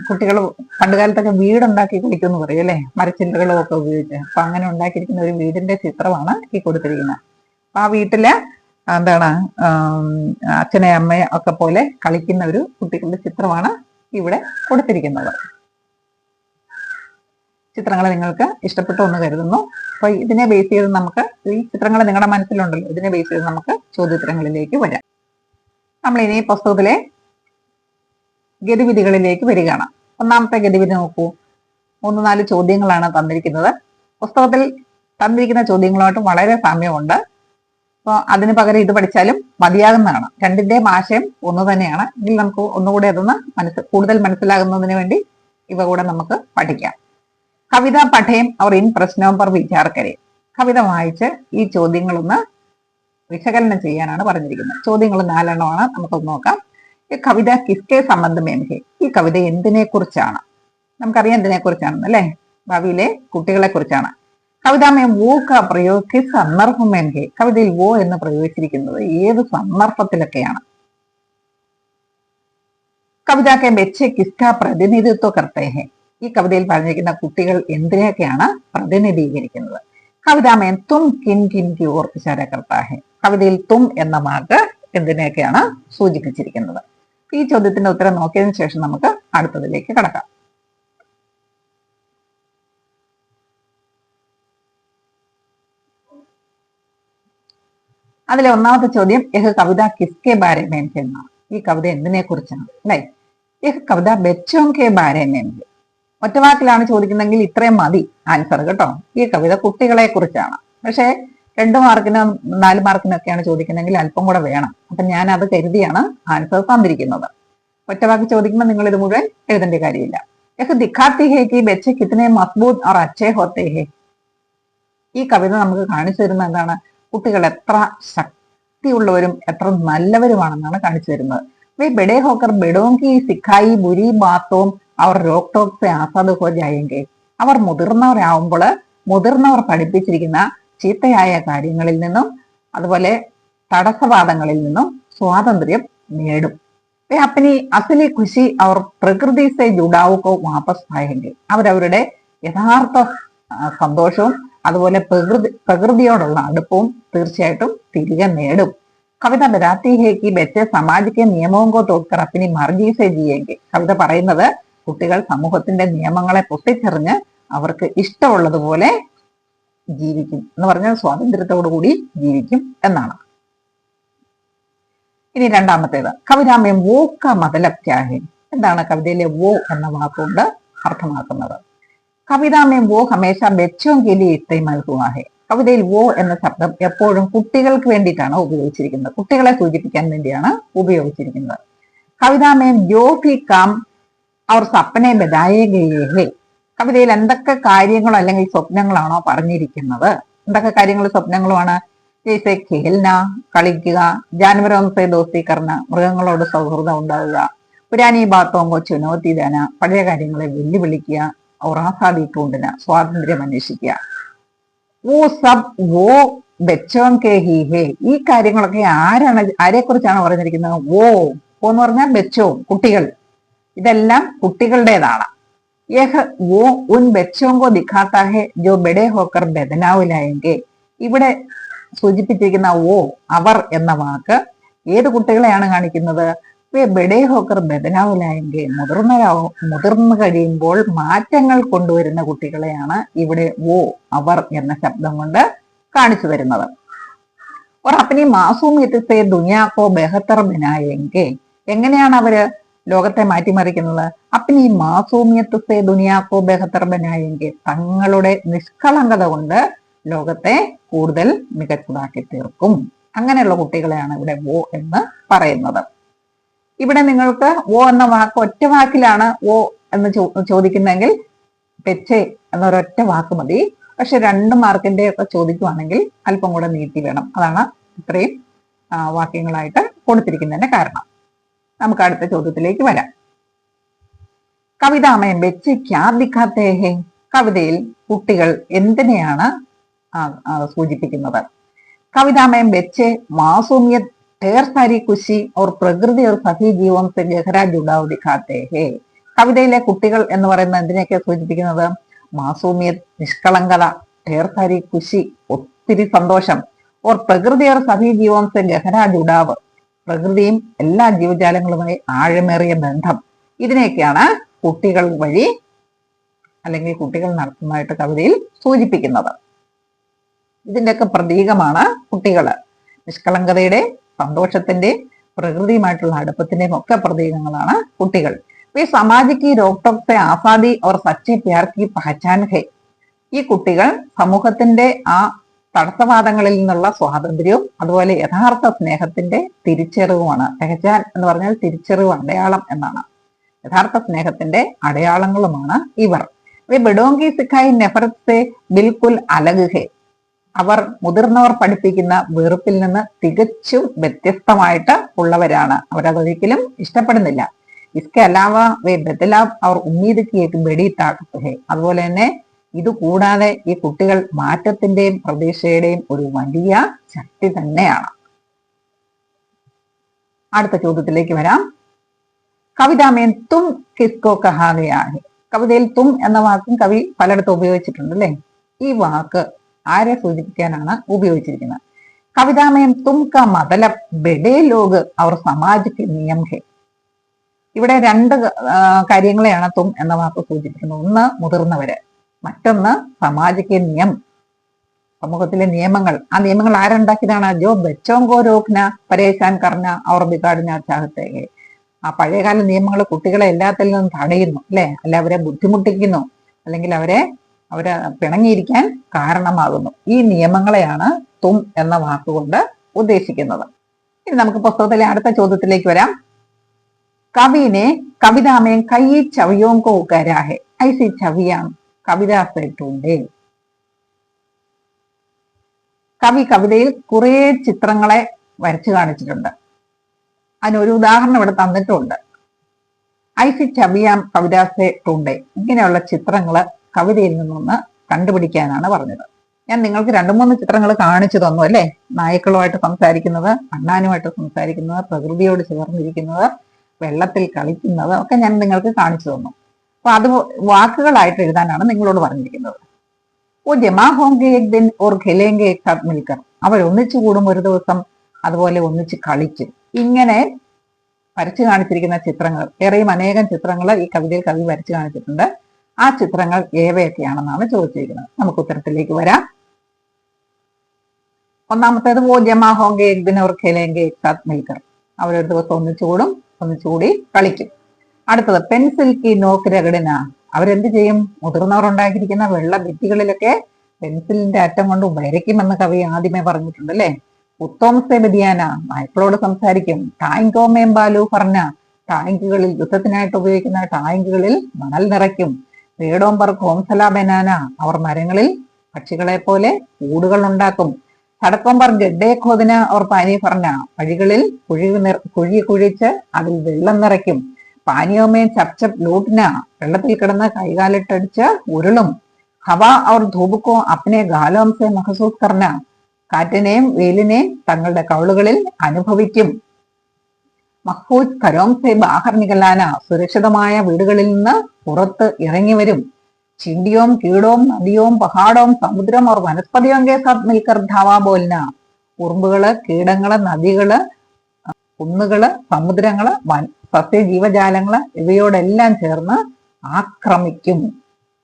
കുട്ടികൾ പണ്ടുകാലത്തൊക്കെ വീടുണ്ടാക്കി കളിക്കുമെന്ന് പറയും അല്ലെ, മരച്ചില്ലകളും ഒക്കെ ഉപയോഗിച്ച്. അപ്പൊ അങ്ങനെ ഉണ്ടാക്കിയിരിക്കുന്ന ഒരു വീടിന്റെ ചിത്രമാണ് ഈ കൊടുത്തിരിക്കുന്നത്. അപ്പൊ ആ വീട്ടില് എന്താണ് അച്ഛനെ അമ്മയെ ഒക്കെ പോലെ കളിക്കുന്ന ഒരു കുട്ടികളുടെ ചിത്രമാണ് ഇവിടെ കൊടുത്തിരിക്കുന്നത്. ചിത്രങ്ങൾ നിങ്ങൾക്ക് ഇഷ്ടപ്പെട്ടു എന്ന് കരുതുന്നു. അപ്പൊ ഇതിനെ ബേസ് ചെയ്ത് നമുക്ക്, ഈ ചിത്രങ്ങൾ നിങ്ങളുടെ മനസ്സിലുണ്ടല്ലോ, ഇതിനെ ബേസ് ചെയ്ത് നമുക്ക് ചോദ്യോത്തരങ്ങളിലേക്ക് വരാം. നമ്മൾ ഇനി പുസ്തകത്തിലെ ഗതിവിധികളിലേക്ക് വരികയാണ്. ഒന്നാമത്തെ ഗതിവിധി നോക്കൂ. 3-4 ചോദ്യങ്ങളാണ് തന്നിരിക്കുന്നത്. പുസ്തകത്തിൽ തന്നിരിക്കുന്ന ചോദ്യങ്ങളുമായിട്ട് വളരെ സാമ്യമുണ്ട്. അപ്പോൾ അതിന് പകരം ഇത് പഠിച്ചാലും മതിയാകുന്നതാണ്. രണ്ടിന്റെയും ആശയം ഒന്ന് തന്നെയാണ്. എങ്കിൽ നമുക്ക് ഒന്നുകൂടെ അതൊന്ന് കൂടുതൽ മനസ്സിലാകുന്നതിന് വേണ്ടി ഇവ കൂടെ നമുക്ക് പഠിക്കാം. കവിത പഠയം और इन प्रश्नों पर विचार करें. കവിത വായിച്ച് ഈ ചോദ്യങ്ങളൊന്ന് വിശകലനം ചെയ്യാനാണ് പറഞ്ഞിരിക്കുന്നത്. ചോദ്യങ്ങൾ 4 എണ്ണമാണ്, നമുക്കൊന്ന് നോക്കാം. ഈ കവിത കിസ്കെ സംബന്ധമേ ഹെ, ഈ കവിത എന്തിനെ കുറിച്ചാണ്? നമുക്കറിയാം എന്തിനെ കുറിച്ചാണെന്ന് അല്ലെ, ഭാവിയിലെ കുട്ടികളെ കുറിച്ചാണ്. കവിതാമേ വോ കാ പ്രयोग കിസ് സന്ദർഭമേ ഹെ, കവിതയിൽ വോ എന്ന് പ്രയോഗിച്ചിരിക്കുന്നത് ഏത് സന്ദർഭത്തിലൊക്കെയാണ്? കവിത കെ ബच्चे കിസ്കാ പ്രതിനിധിത്വ करते हैं, ഈ കവിതയിൽ പറഞ്ഞിരിക്കുന്ന കുട്ടികൾ എന്തിനെയൊക്കെയാണ് പ്രതിനിധീകരിക്കുന്നത്? കവിതാമേ തും കിൻ കിൻ കി ഓർ ഇശാര കർത്താ ഹെ, കവിതയിൽ തും എന്ന വാക്ക് എന്തിനെയൊക്കെയാണ് സൂചിപ്പിച്ചിരിക്കുന്നത്? ഈ ചോദ്യത്തിന്റെ ഉത്തരം നോക്കിയതിനു ശേഷം നമുക്ക് അടുത്തതിലേക്ക് കടക്കാം. അതിലെ ഒന്നാമത്തെ ചോദ്യം യഹ് കവിത കിസ്കെ ബാരെ മേ എന്നാണ്. ഈ കവിത എന്തിനെ കുറിച്ചാണ് അല്ലെ? യഹ് കവിത ബച്ചോം കെ ബാരെ മേ, ഒറ്റവാക്കിലാണ് ചോദിക്കുന്നെങ്കിൽ ഇത്രയും മതി ആൻസർ കേട്ടോ. ഈ കവിത കുട്ടികളെ കുറിച്ചാണ്. പക്ഷെ 2 മാർക്കിനും 4 മാർക്കിനൊക്കെയാണ് ചോദിക്കുന്നെങ്കിൽ അല്പം കൂടെ വേണം. അപ്പൊ ഞാൻ അത് കരുതിയാണ് ആൻസർ തന്നിരിക്കുന്നത്. ഒറ്റവാക്ക് ചോദിക്കുമ്പോൾ നിങ്ങൾ ഇത് മുഴുവൻ എഴുതേണ്ട കാര്യമില്ല. യഹ് ദിഖാത്തി ഹേ കി ബच्चे കിതനെ മസ്ബൂത് और अच्छे होते हैं, ഈ കവിത നമുക്ക് കാണിച്ചു തരുന്നത് എന്താണ്? കുട്ടികൾ എത്ര ശക്തിയുള്ളവരും എത്ര നല്ലവരുമാണെന്നാണ് കാണിച്ചു തരുന്നത്. വേ ബഡേ ഹോക്കർ ബഡോം കി സിഖായി ബുരി ബാത്തോം അവർ റോക്ക് ടോക്ക് സെ ആസാദ് ഹോ ജായെങ്കെ, അവർ മുതിർന്നവരാവുമ്പോൾ മുതിർന്നവർ പഠിപ്പിച്ചിരിക്കുന്ന ചീത്തയായ കാര്യങ്ങളിൽ നിന്നും അതുപോലെ തടസ്സവാദങ്ങളിൽ നിന്നും സ്വാതന്ത്ര്യം നേടും. വേ അപ്പനി അസലി ഖുഷി അവർ പ്രകൃതി സെ ജുഡാവു കോ വാപസ് ആയെങ്കിൽ, അവരവരുടെ യഥാർത്ഥ സന്തോഷവും അതുപോലെ പ്രകൃതിയോടുള്ള അടുപ്പവും തീർച്ചയായിട്ടും തിരികെ നേടും. കവിത ബരാത്തി ഹേ കി ബच्चे സമാജ് കെ നിയമവും കോ തോക്കർ അപ്പനി മർജി സെ ജിയെങ്കിൽ, കവിത പറയുന്നത് കുട്ടികൾ സമൂഹത്തിന്റെ നിയമങ്ങളെ പൊട്ടിച്ചെറിഞ്ഞ് അവർക്ക് ഇഷ്ടമുള്ളതുപോലെ ജീവിക്കും എന്ന് പറഞ്ഞാൽ സ്വാതന്ത്ര്യത്തോടു കൂടി ജീവിക്കും എന്നാണ്. ഇനി രണ്ടാമത്തേത്, കവിതാമേ വോ കാ മതലബ് ക്യാ ഹെ, എന്താണ് കവിതയിലെ വോ എന്ന വാക്കുകൊണ്ട് അർത്ഥമാക്കുന്നത്? കവിതാമേ വോ ഹമേശ ബच्चों के लिए इस्तेमाल हुआ है, കവിതയിൽ വോ എന്ന ശബ്ദം എപ്പോഴും കുട്ടികൾക്ക് വേണ്ടിയിട്ടാണ് ഉപയോഗിച്ചിരിക്കുന്നത്, കുട്ടികളെ സൂചിപ്പിക്കാൻ വേണ്ടിയാണ് ഉപയോഗിച്ചിരിക്കുന്നത്. കവിതാ മേം ജോ ഭി കാം അവർ സപ്പനെ ബതായേ ഗയേ ഹേ. കവിതയിൽ എന്തൊക്കെ കാര്യങ്ങളോ അല്ലെങ്കിൽ സ്വപ്നങ്ങളാണോ പറഞ്ഞിരിക്കുന്നത്, എന്തൊക്കെ കാര്യങ്ങളും സ്വപ്നങ്ങളുമാണ്? ജയ്സെ ഖേൽന, കളിക്കുക, ജാനവരോംസെ ദോസ്തി കർണ, മൃഗങ്ങളോട് സൗഹൃദം ഉണ്ടാവുക, പുരാനി ബാത്തോങ്കോ ചുനോത്തി ദാന, പഴയ കാര്യങ്ങളെ വെല്ലുവിളിക്കുക, और आसादी ढूंढना, സ്വാതന്ത്ര്യം അന്വേഷിക്കുക. वो सब वो बच्चों के ही है. ഈ കാര്യങ്ങളൊക്കെ ആരെക്കുറിച്ചാണ് പറഞ്ഞിരിക്കുന്നത്? വോ എന്ന് പറഞ്ഞാൽ ബച്ചോ, കുട്ടികൾ. ഇതെല്ലാം കുട്ടികളുടേതാണ്. യഹ വോ ഉൻ ബച്ചോं को दिखाता है जो बड़े होकर बदलाव लाएंगे. ഇവിടെ സൂചിപ്പിച്ചിരിക്കുന്ന ഓ, അവർ എന്ന വാക്ക് ഏത് കുട്ടികളെയാണ് കാണിക്കുന്നത്? ബഡേ ഹോക്കർ ബദലാവലായെങ്കിൽ മുതിർന്നു കഴിയുമ്പോൾ മാറ്റങ്ങൾ കൊണ്ടുവരുന്ന കുട്ടികളെയാണ് ഇവിടെ ഓ, അവർ എന്ന ശബ്ദം കൊണ്ട് കാണിച്ചു തരുന്നത്. और अपनी मासूमियत से दुनिया को बेहतर बनाएंगे. എങ്ങനെയാണ് അവര് ലോകത്തെ മാറ്റിമറിക്കുന്നത്? അപ്പനി മാസൂമിയത്ത് സേ ദുനിയാക്കോ ബെഹത്തർ ബനായെങ്കിൽ, തങ്ങളുടെ നിഷ്കളങ്കത കൊണ്ട് ലോകത്തെ കൂടുതൽ മികച്ചതാക്കി തീർക്കും. അങ്ങനെയുള്ള കുട്ടികളെയാണ് ഇവിടെ ഓ എന്ന് പറയുന്നത്. ഇവിടെ നിങ്ങൾക്ക് ഓ എന്ന വാക്ക് ഒറ്റ വാക്കിലാണ് ഓ എന്ന് ചോദിക്കുന്നെങ്കിൽ പെച്ചെ എന്നൊരൊറ്റ വാക്ക് മതി. പക്ഷെ 2 മാർക്കിന്റെ ഒക്കെ ചോദിക്കുവാണെങ്കിൽ അല്പം കൂടെ നീട്ടി വേണം. അതാണ് ഇത്രയും വാക്യങ്ങളായിട്ട് കൊടുത്തിരിക്കുന്നതിന്റെ കാരണം. നമുക്ക് അടുത്ത ചോദ്യത്തിലേക്ക് വരാം. കവിതാമയം വെച്ച് ക്യാ ദിഖാത്തേ ഹേ. കവിതയിൽ കുട്ടികൾ എന്തിനെയാണ് സൂചിപ്പിക്കുന്നത്? കവിതാമയം വെച്ച് മാസൂമിയത് ढेर सारी खुशी और പ്രകൃതി और सभी जीवन से गहरा जुड़ाव दिखाते हैं. കവിതയിലെ കുട്ടികൾ എന്ന് പറയുന്നത് എന്തിനെയൊക്കെ സൂചിപ്പിക്കുന്നത്? മാസൂമിയത്, നിഷ്കളങ്കത, ढेर सारी खुशी, ഒത്തിരി സന്തോഷം, और പ്രകൃതി और सभी जीवन से गहरा जुड़ाव, പ്രകൃതിയും എല്ലാ ജീവജാലങ്ങളുമായി ആഴമേറിയ ബന്ധം. ഇതിനെയൊക്കെയാണ് കുട്ടികൾ വഴി അല്ലെങ്കിൽ കുട്ടികൾ നടത്തുന്നതായിട്ട് കവിതയിൽ സൂചിപ്പിക്കുന്നത്. ഇതിന്റെയൊക്കെ പ്രതീകമാണ് കുട്ടികള്. നിഷ്കളങ്കതയുടെ, സന്തോഷത്തിന്റെ, പ്രകൃതിയുമായിട്ടുള്ള അടുപ്പത്തിന്റെയും ഒക്കെ പ്രതീകങ്ങളാണ് കുട്ടികൾ. ഈ സാമാജിക് രോക്ടോക് സെ ആസാദി और സच्चे प्यार की पहचान है. ഈ കുട്ടികൾ സമൂഹത്തിന്റെ ആ തടസ്സവാദങ്ങളിൽ നിന്നുള്ള സ്വാതന്ത്ര്യവും അതുപോലെ യഥാർത്ഥ സ്നേഹത്തിന്റെ തിരിച്ചറിവുമാണ്. പെഹചാൻ എന്ന് പറഞ്ഞാൽ തിരിച്ചറിവ്, അടയാളം എന്നാണ്. യഥാർത്ഥ സ്നേഹത്തിന്റെ അടയാളങ്ങളുമാണ് ഇവർ. ബഡോങ്കി സിഖായി നെഫറത് സെ ബിൽകുൽ അലഗ് ഹെ. അവർ മുതിർന്നവർ പഠിപ്പിക്കുന്ന വെറുപ്പിൽ നിന്ന് തികച്ചും വ്യത്യസ്തമായിട്ട് ഉള്ളവരാണ്. അവരതൊരിക്കലും ഇഷ്ടപ്പെടുന്നില്ല. ഇസ്കെ അലാവ വേ ബദലാവ് അവർ ഉമ്മീദ് കി ഏക് ബഡി താക്കത്ത് ഹെ. അതുപോലെ തന്നെ ഇത് കൂടാതെ ഈ കുട്ടികൾ മാറ്റത്തിന്റെയും പ്രതീക്ഷയുടെയും ഒരു വലിയ ശക്തി തന്നെയാണ്. അടുത്ത ചോദ്യത്തിലേക്ക് വരാം. കവിതാമേൻ തും കിസ്കോ കഹാ ഗയാ ഹെ. കവിതയിൽ തും എന്ന വാക്കും കവി പലയിടത്തും ഉപയോഗിച്ചിട്ടുണ്ട് അല്ലെ? ഈ വാക്ക് ആരെ സൂചിപ്പിക്കാനാണ് ഉപയോഗിച്ചിരിക്കുന്നത്? കവിതാമയം തും കാ മതലബ് ബഡേ ലോഗ് അവർ സമാജിക് നിയം ഹെ. ഇവിടെ 2 കാര്യങ്ങളെയാണ് തും എന്ന വാക്ക് സൂചിപ്പിക്കുന്നത്. ഒന്ന് മുതിർന്നവര്, മറ്റൊന്ന് സമാജിക് നിയം, സമൂഹത്തിലെ നിയമങ്ങൾ. ആ നിയമങ്ങൾ ആരുണ്ടാക്കിയതാണ്? ജോ ബച്ചോങ്കോ രോക്ന പരേശാൻ കർണ അവർ ബിഗാഡിന ചാഹത്തെ ഹെ. ആ പഴയകാല നിയമങ്ങൾ കുട്ടികളെ എല്ലാത്തിൽ നിന്നും തടയുന്നു അല്ലെ? അല്ല അവരെ ബുദ്ധിമുട്ടിക്കുന്നു, അല്ലെങ്കിൽ അവരെ പിണങ്ങിയിരിക്കാൻ കാരണമാകുന്നു. ഈ നിയമങ്ങളെയാണ് തും എന്ന വാക്കുകൊണ്ട് ഉദ്ദേശിക്കുന്നത്. ഇനി നമുക്ക് പുസ്തകത്തിലെ അടുത്ത ചോദ്യത്തിലേക്ക് വരാം. കവിനെ കവിതാമേം കൈ ചവിയോം കോ കരാ ഹെ ഐസി ചവിയാം കവിതാ സെ ढूंढे. കവി കവിതയിൽ കുറെ ചിത്രങ്ങളെ വരച്ചു കാണിച്ചിട്ടുണ്ട്. അതിനൊരു ഉദാഹരണം ഇവിടെ തന്നിട്ടുണ്ട്. ഐസി ചവിയാം കവിതാ സെ ढूंढे. ഇങ്ങനെയുള്ള ചിത്രങ്ങള് കവിതയിൽ നിന്നൊന്ന് കണ്ടുപിടിക്കാനാണ് പറഞ്ഞത്. ഞാൻ നിങ്ങൾക്ക് 2-3 ചിത്രങ്ങൾ കാണിച്ചു തന്നു അല്ലെ? നായ്ക്കളുമായിട്ട് സംസാരിക്കുന്നത്, അണ്ണാനുമായിട്ട് സംസാരിക്കുന്നത്, പ്രകൃതിയോട് ചേർന്നിരിക്കുന്നത്, വെള്ളത്തിൽ കളിക്കുന്നത് ഒക്കെ ഞാൻ നിങ്ങൾക്ക് കാണിച്ചു തന്നു. അപ്പൊ അത് വാക്കുകളായിട്ട് എഴുതാനാണ് നിങ്ങളോട് പറഞ്ഞിരിക്കുന്നത്. ഓ ജമാ ഹോങ്കെ എക് ദിൻ ഓർ ഖിലേങ്കെ എക് സാത്ത് മിൽക്കർ. അവർ ഒന്നിച്ചു കൂടും ഒരു ദിവസം, അതുപോലെ ഒന്നിച്ച് കളിക്കും. ഇങ്ങനെ വരച്ചു കാണിച്ചിരിക്കുന്ന ചിത്രങ്ങൾ, ഏറെയും അനേകം ചിത്രങ്ങൾ ഈ കവിതയിൽ കവി വരച്ചു കാണിച്ചിട്ടുണ്ട്. ആ ചിത്രങ്ങൾ ഏവയൊക്കെയാണെന്നാണ് ചോദിച്ചിരിക്കുന്നത്. നമുക്ക് ഉത്തരത്തിലേക്ക് വരാം. ഒന്നാമത്തേത് വോ ജമാ ഹോങ്കെ എക് ദിൻ ഓർ ഖിലേങ്കെ എക് സാത്ത് മിൽക്കർ. അവരൊരു ദിവസം ഒന്നിച്ചുകൂടും, ഒന്നിച്ചുകൂടി കളിക്കും. അടുത്തത് പെൻസിൽ കി നോക്ക് രഗടിന. അവരെന്ത് ചെയ്യും? മുതിർന്നവർ ഉണ്ടാക്കിയിരിക്കുന്ന വെള്ള ഭിത്തികളിലൊക്കെ പെൻസിലിന്റെ അറ്റം കൊണ്ട് വരയ്ക്കുമെന്ന് കവി ആദ്യമേ പറഞ്ഞിട്ടുണ്ട് അല്ലെ. ഉത്തോംസെ ബദിയാന നായ്ക്കളോട് സംസാരിക്കും. ടാങ്കോമേം ബാലു പറഞ്ഞ ടാങ്കുകളിൽ യുദ്ധത്തിനായിട്ട് ഉപയോഗിക്കുന്ന ടാങ്കുകളിൽ മണൽ നിറയ്ക്കും. പേടോംബർ ഘോംസല ബനാന അവർ മരങ്ങളിൽ പക്ഷികളെ പോലെ കൂടുകൾ ഉണ്ടാക്കും. സടക്കോംബർ ഗഡ്ഡേ ഖോദന അവർ പാനി പറഞ്ഞ വഴികളിൽ കുഴി കുഴിച്ച് അതിൽ വെള്ളം നിറയ്ക്കും. പാനിയോമേം ചപ് ചപ് ലൂട്ടിന വെള്ളത്തിൽ കിടന്ന് കൈകാലിട്ടടിച്ച് ഉരുളും. ഹവ അവർ ധൂബുക്കോ അപ്നെ ഗാലോം സെ മഹസൂസ് കർന കാറ്റിനെയും വെയിലിനെയും തങ്ങളുടെ കവിളുകളിൽ അനുഭവിക്കും. മഹ്ഫൂജ് കരോം സെ ബാഹർ നികലാന സുരക്ഷിതമായ വീടുകളിൽ നിന്ന് പുറത്ത് ഇറങ്ങി വരും. ചിണ്ടിയോം കീടോം നദിയോം പഹാടോം സമുദ്രം और വനസ്പതിയോം കെ സാത്ത് മിൽക്കർ ധാവാ ബോൽന ഉറുമ്പുകള് കീടങ്ങള് നദികള് കുന്നുകള് സമുദ്രങ്ങള് സസ്യ ജീവജാലങ്ങള് ഇവയോടെല്ലാം ചേർന്ന് ആക്രമിക്കും.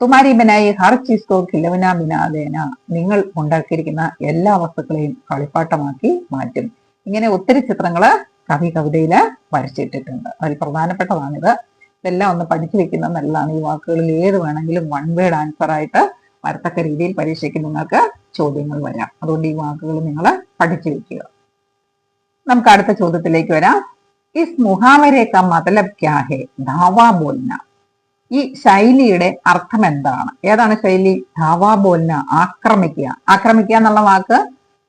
തുമാരി ബനായി ഹർ ചീസ് കോ ഖിലവന ബിനാദേന നിങ്ങൾ ഉണ്ടാക്കിയിരിക്കുന്ന എല്ലാ വസ്തുക്കളെയും കളിപ്പാട്ടമാക്കി മാറ്റും. ഇങ്ങനെ ഒത്തിരി ചിത്രങ്ങള് കവി കവിതയില് വരച്ചിട്ടിട്ടുണ്ട്. അതിൽ പ്രധാനപ്പെട്ടതാണിത്. ഇതെല്ലാം ഒന്ന് പഠിച്ചു വെക്കുന്നത് നല്ലതാണ്. ഈ വാക്കുകളിൽ ഏത് വേണമെങ്കിലും വൺ വേർഡ് ആൻസർ ആയിട്ട് വരത്തക്ക രീതിയിൽ പരീക്ഷയ്ക്ക് നിങ്ങൾക്ക് ചോദ്യങ്ങൾ വരാം. അതുകൊണ്ട് ഈ വാക്കുകൾ നിങ്ങൾ പഠിച്ചു വെക്കുക. നമുക്ക് അടുത്ത ചോദ്യത്തിലേക്ക് വരാം. ഇസ് മുഹാവരെ കാ മതലബ് ക്യാ ഹെ ധാവാ ബോൽന. ഈ ശൈലിയുടെ അർത്ഥം എന്താണ്? ഏതാണ് ശൈലി? ധാവാ ബോൽന ആക്രമിക്കുക. ആക്രമിക്കുക എന്നുള്ള വാക്ക്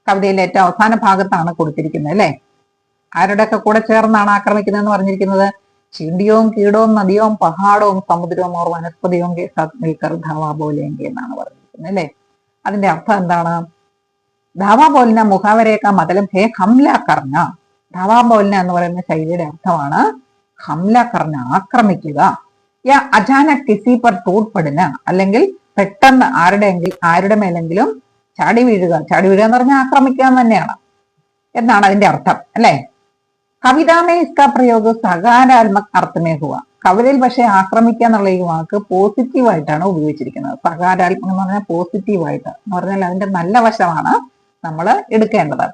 കവിതയിലെ ഏറ്റവും അവസാന ഭാഗത്താണ് കൊടുത്തിരിക്കുന്നത് അല്ലെ. ആരുടെയൊക്കെ കൂടെ ചേർന്നാണ് ആക്രമിക്കുന്നതെന്ന് പറഞ്ഞിരിക്കുന്നത്? ചിണ്ടിയോം കീടോം നദിയോം പഹാടോം സമുദ്രവും ഓർ വനസ്പതിയോം കെ സാത്ത് മിൽക്കർ ധാവാ ബോലേങ്കെ എന്നാണ് പറഞ്ഞിരിക്കുന്നത് അല്ലെ. അതിന്റെ അർത്ഥം എന്താണ്? ധാവാ ബോലിന മുഖാവരേക്ക മതലം ഹേ ഹംല കർണ. ധാവാ ബോലിന എന്ന് പറയുന്ന ശൈലിയുടെ അർത്ഥമാണ് ഹംല കർണ ആക്രമിക്കുക. യാ അചാനക് കിസി പർ ടൂട്ട്പെടുന്ന അല്ലെങ്കിൽ പെട്ടെന്ന് ആരുടെ മേലെങ്കിലും ചാടി വീഴുക. ചാടി വീഴുക എന്ന് പറഞ്ഞാൽ ആക്രമിക്കുക തന്നെയാണ് എന്നാണ് അതിന്റെ അർത്ഥം അല്ലെ. കവിതാമേ ഇസ്കാ പ്രയോഗ സകാരാത്മക് അർത്ഥമേ ഹുവ. കവിതയിൽ പക്ഷെ ആക്രമിക്കുക എന്നുള്ള ഈ വാക്ക് പോസിറ്റീവായിട്ടാണ് ഉപയോഗിച്ചിരിക്കുന്നത്. സകാരാത്മകം എന്ന് പറഞ്ഞാൽ പോസിറ്റീവായിട്ട് എന്ന് പറഞ്ഞാൽ അതിന്റെ നല്ല വശമാണ് നമ്മൾ എടുക്കേണ്ടത്.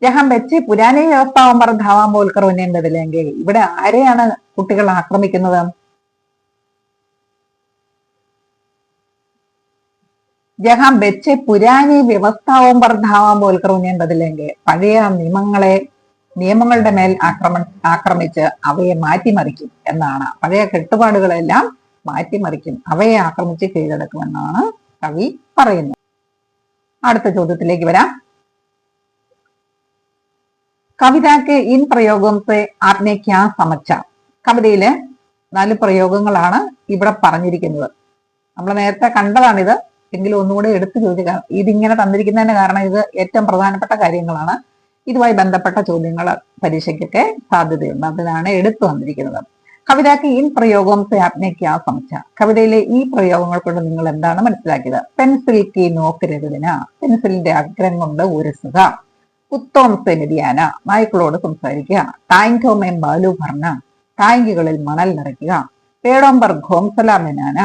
ജഹാം വെച്ച് പുരാനി വ്യവസ്ഥാവുമ്പോൾ ധാവാൻ പോൽക്കർ ഉന്നേണ്ടതില്ലെങ്കിൽ ഇവിടെ ആരെയാണ് കുട്ടികൾ ആക്രമിക്കുന്നത്? ജഹാം വെച്ച് പുരാനി വ്യവസ്ഥാവുമ്പോൾ ധാവാൻ പോൽക്കർ ഉന്നേണ്ടതില്ലെങ്കിൽ പഴയ നിയമങ്ങളുടെ മേൽ ആക്രമിച്ച് അവയെ മാറ്റിമറിക്കും എന്നാണ്. പഴയ കെട്ടുപാടുകളെല്ലാം മാറ്റിമറിക്കും, അവയെ ആക്രമിച്ച് കീഴടക്കുമെന്നാണ് കവി പറയുന്നത്. അടുത്ത ചോദ്യത്തിലേക്ക് വരാം. കവിതയ്ക്ക് ഇൻ പ്രയോഗം സെ ആപ്നെ ക്യാ സമച്ച. കവിതയിലെ 4 പ്രയോഗങ്ങളാണ് ഇവിടെ പറഞ്ഞിരിക്കുന്നത്. നമ്മൾ നേരത്തെ കണ്ടതാണിത്, എങ്കിലും ഒന്നുകൂടെ എടുത്തു ചോദിക്കാം. ഇതിങ്ങനെ തന്നിരിക്കുന്നതിന് കാരണം ഇത് ഏറ്റവും പ്രധാനപ്പെട്ട കാര്യങ്ങളാണ്. ഇതുമായി ബന്ധപ്പെട്ട ചോദ്യങ്ങൾ പരീക്ഷയ്ക്കൊക്കെ സാധ്യതയുണ്ട്. അതിനാണ് എടുത്തു വന്നിരിക്കുന്നത്. കവിതയ്ക്ക് ഇൻ പ്രയോഗം സെ ആപ്നെ ക്യാ സമച്ച. കവിതയിലെ ഈ പ്രയോഗങ്ങൾ കൊണ്ട് നിങ്ങൾ എന്താണ് മനസ്സിലാക്കിയത്? പെൻസിൽ കി നോക്ക് രചന, പെൻസിലിന്റെ അഗ്രം കൊണ്ട് ഉരസുക. കുത്തോം സെ മെതിയാന, നായ്ക്കളോട് സംസാരിക്കുക. ടാങ്കോമേം ബാലു ഭർണ, ടാങ്കുകളിൽ മണൽ നിറയ്ക്കുക. പേടോംബർ ഘോംസല ബനാന,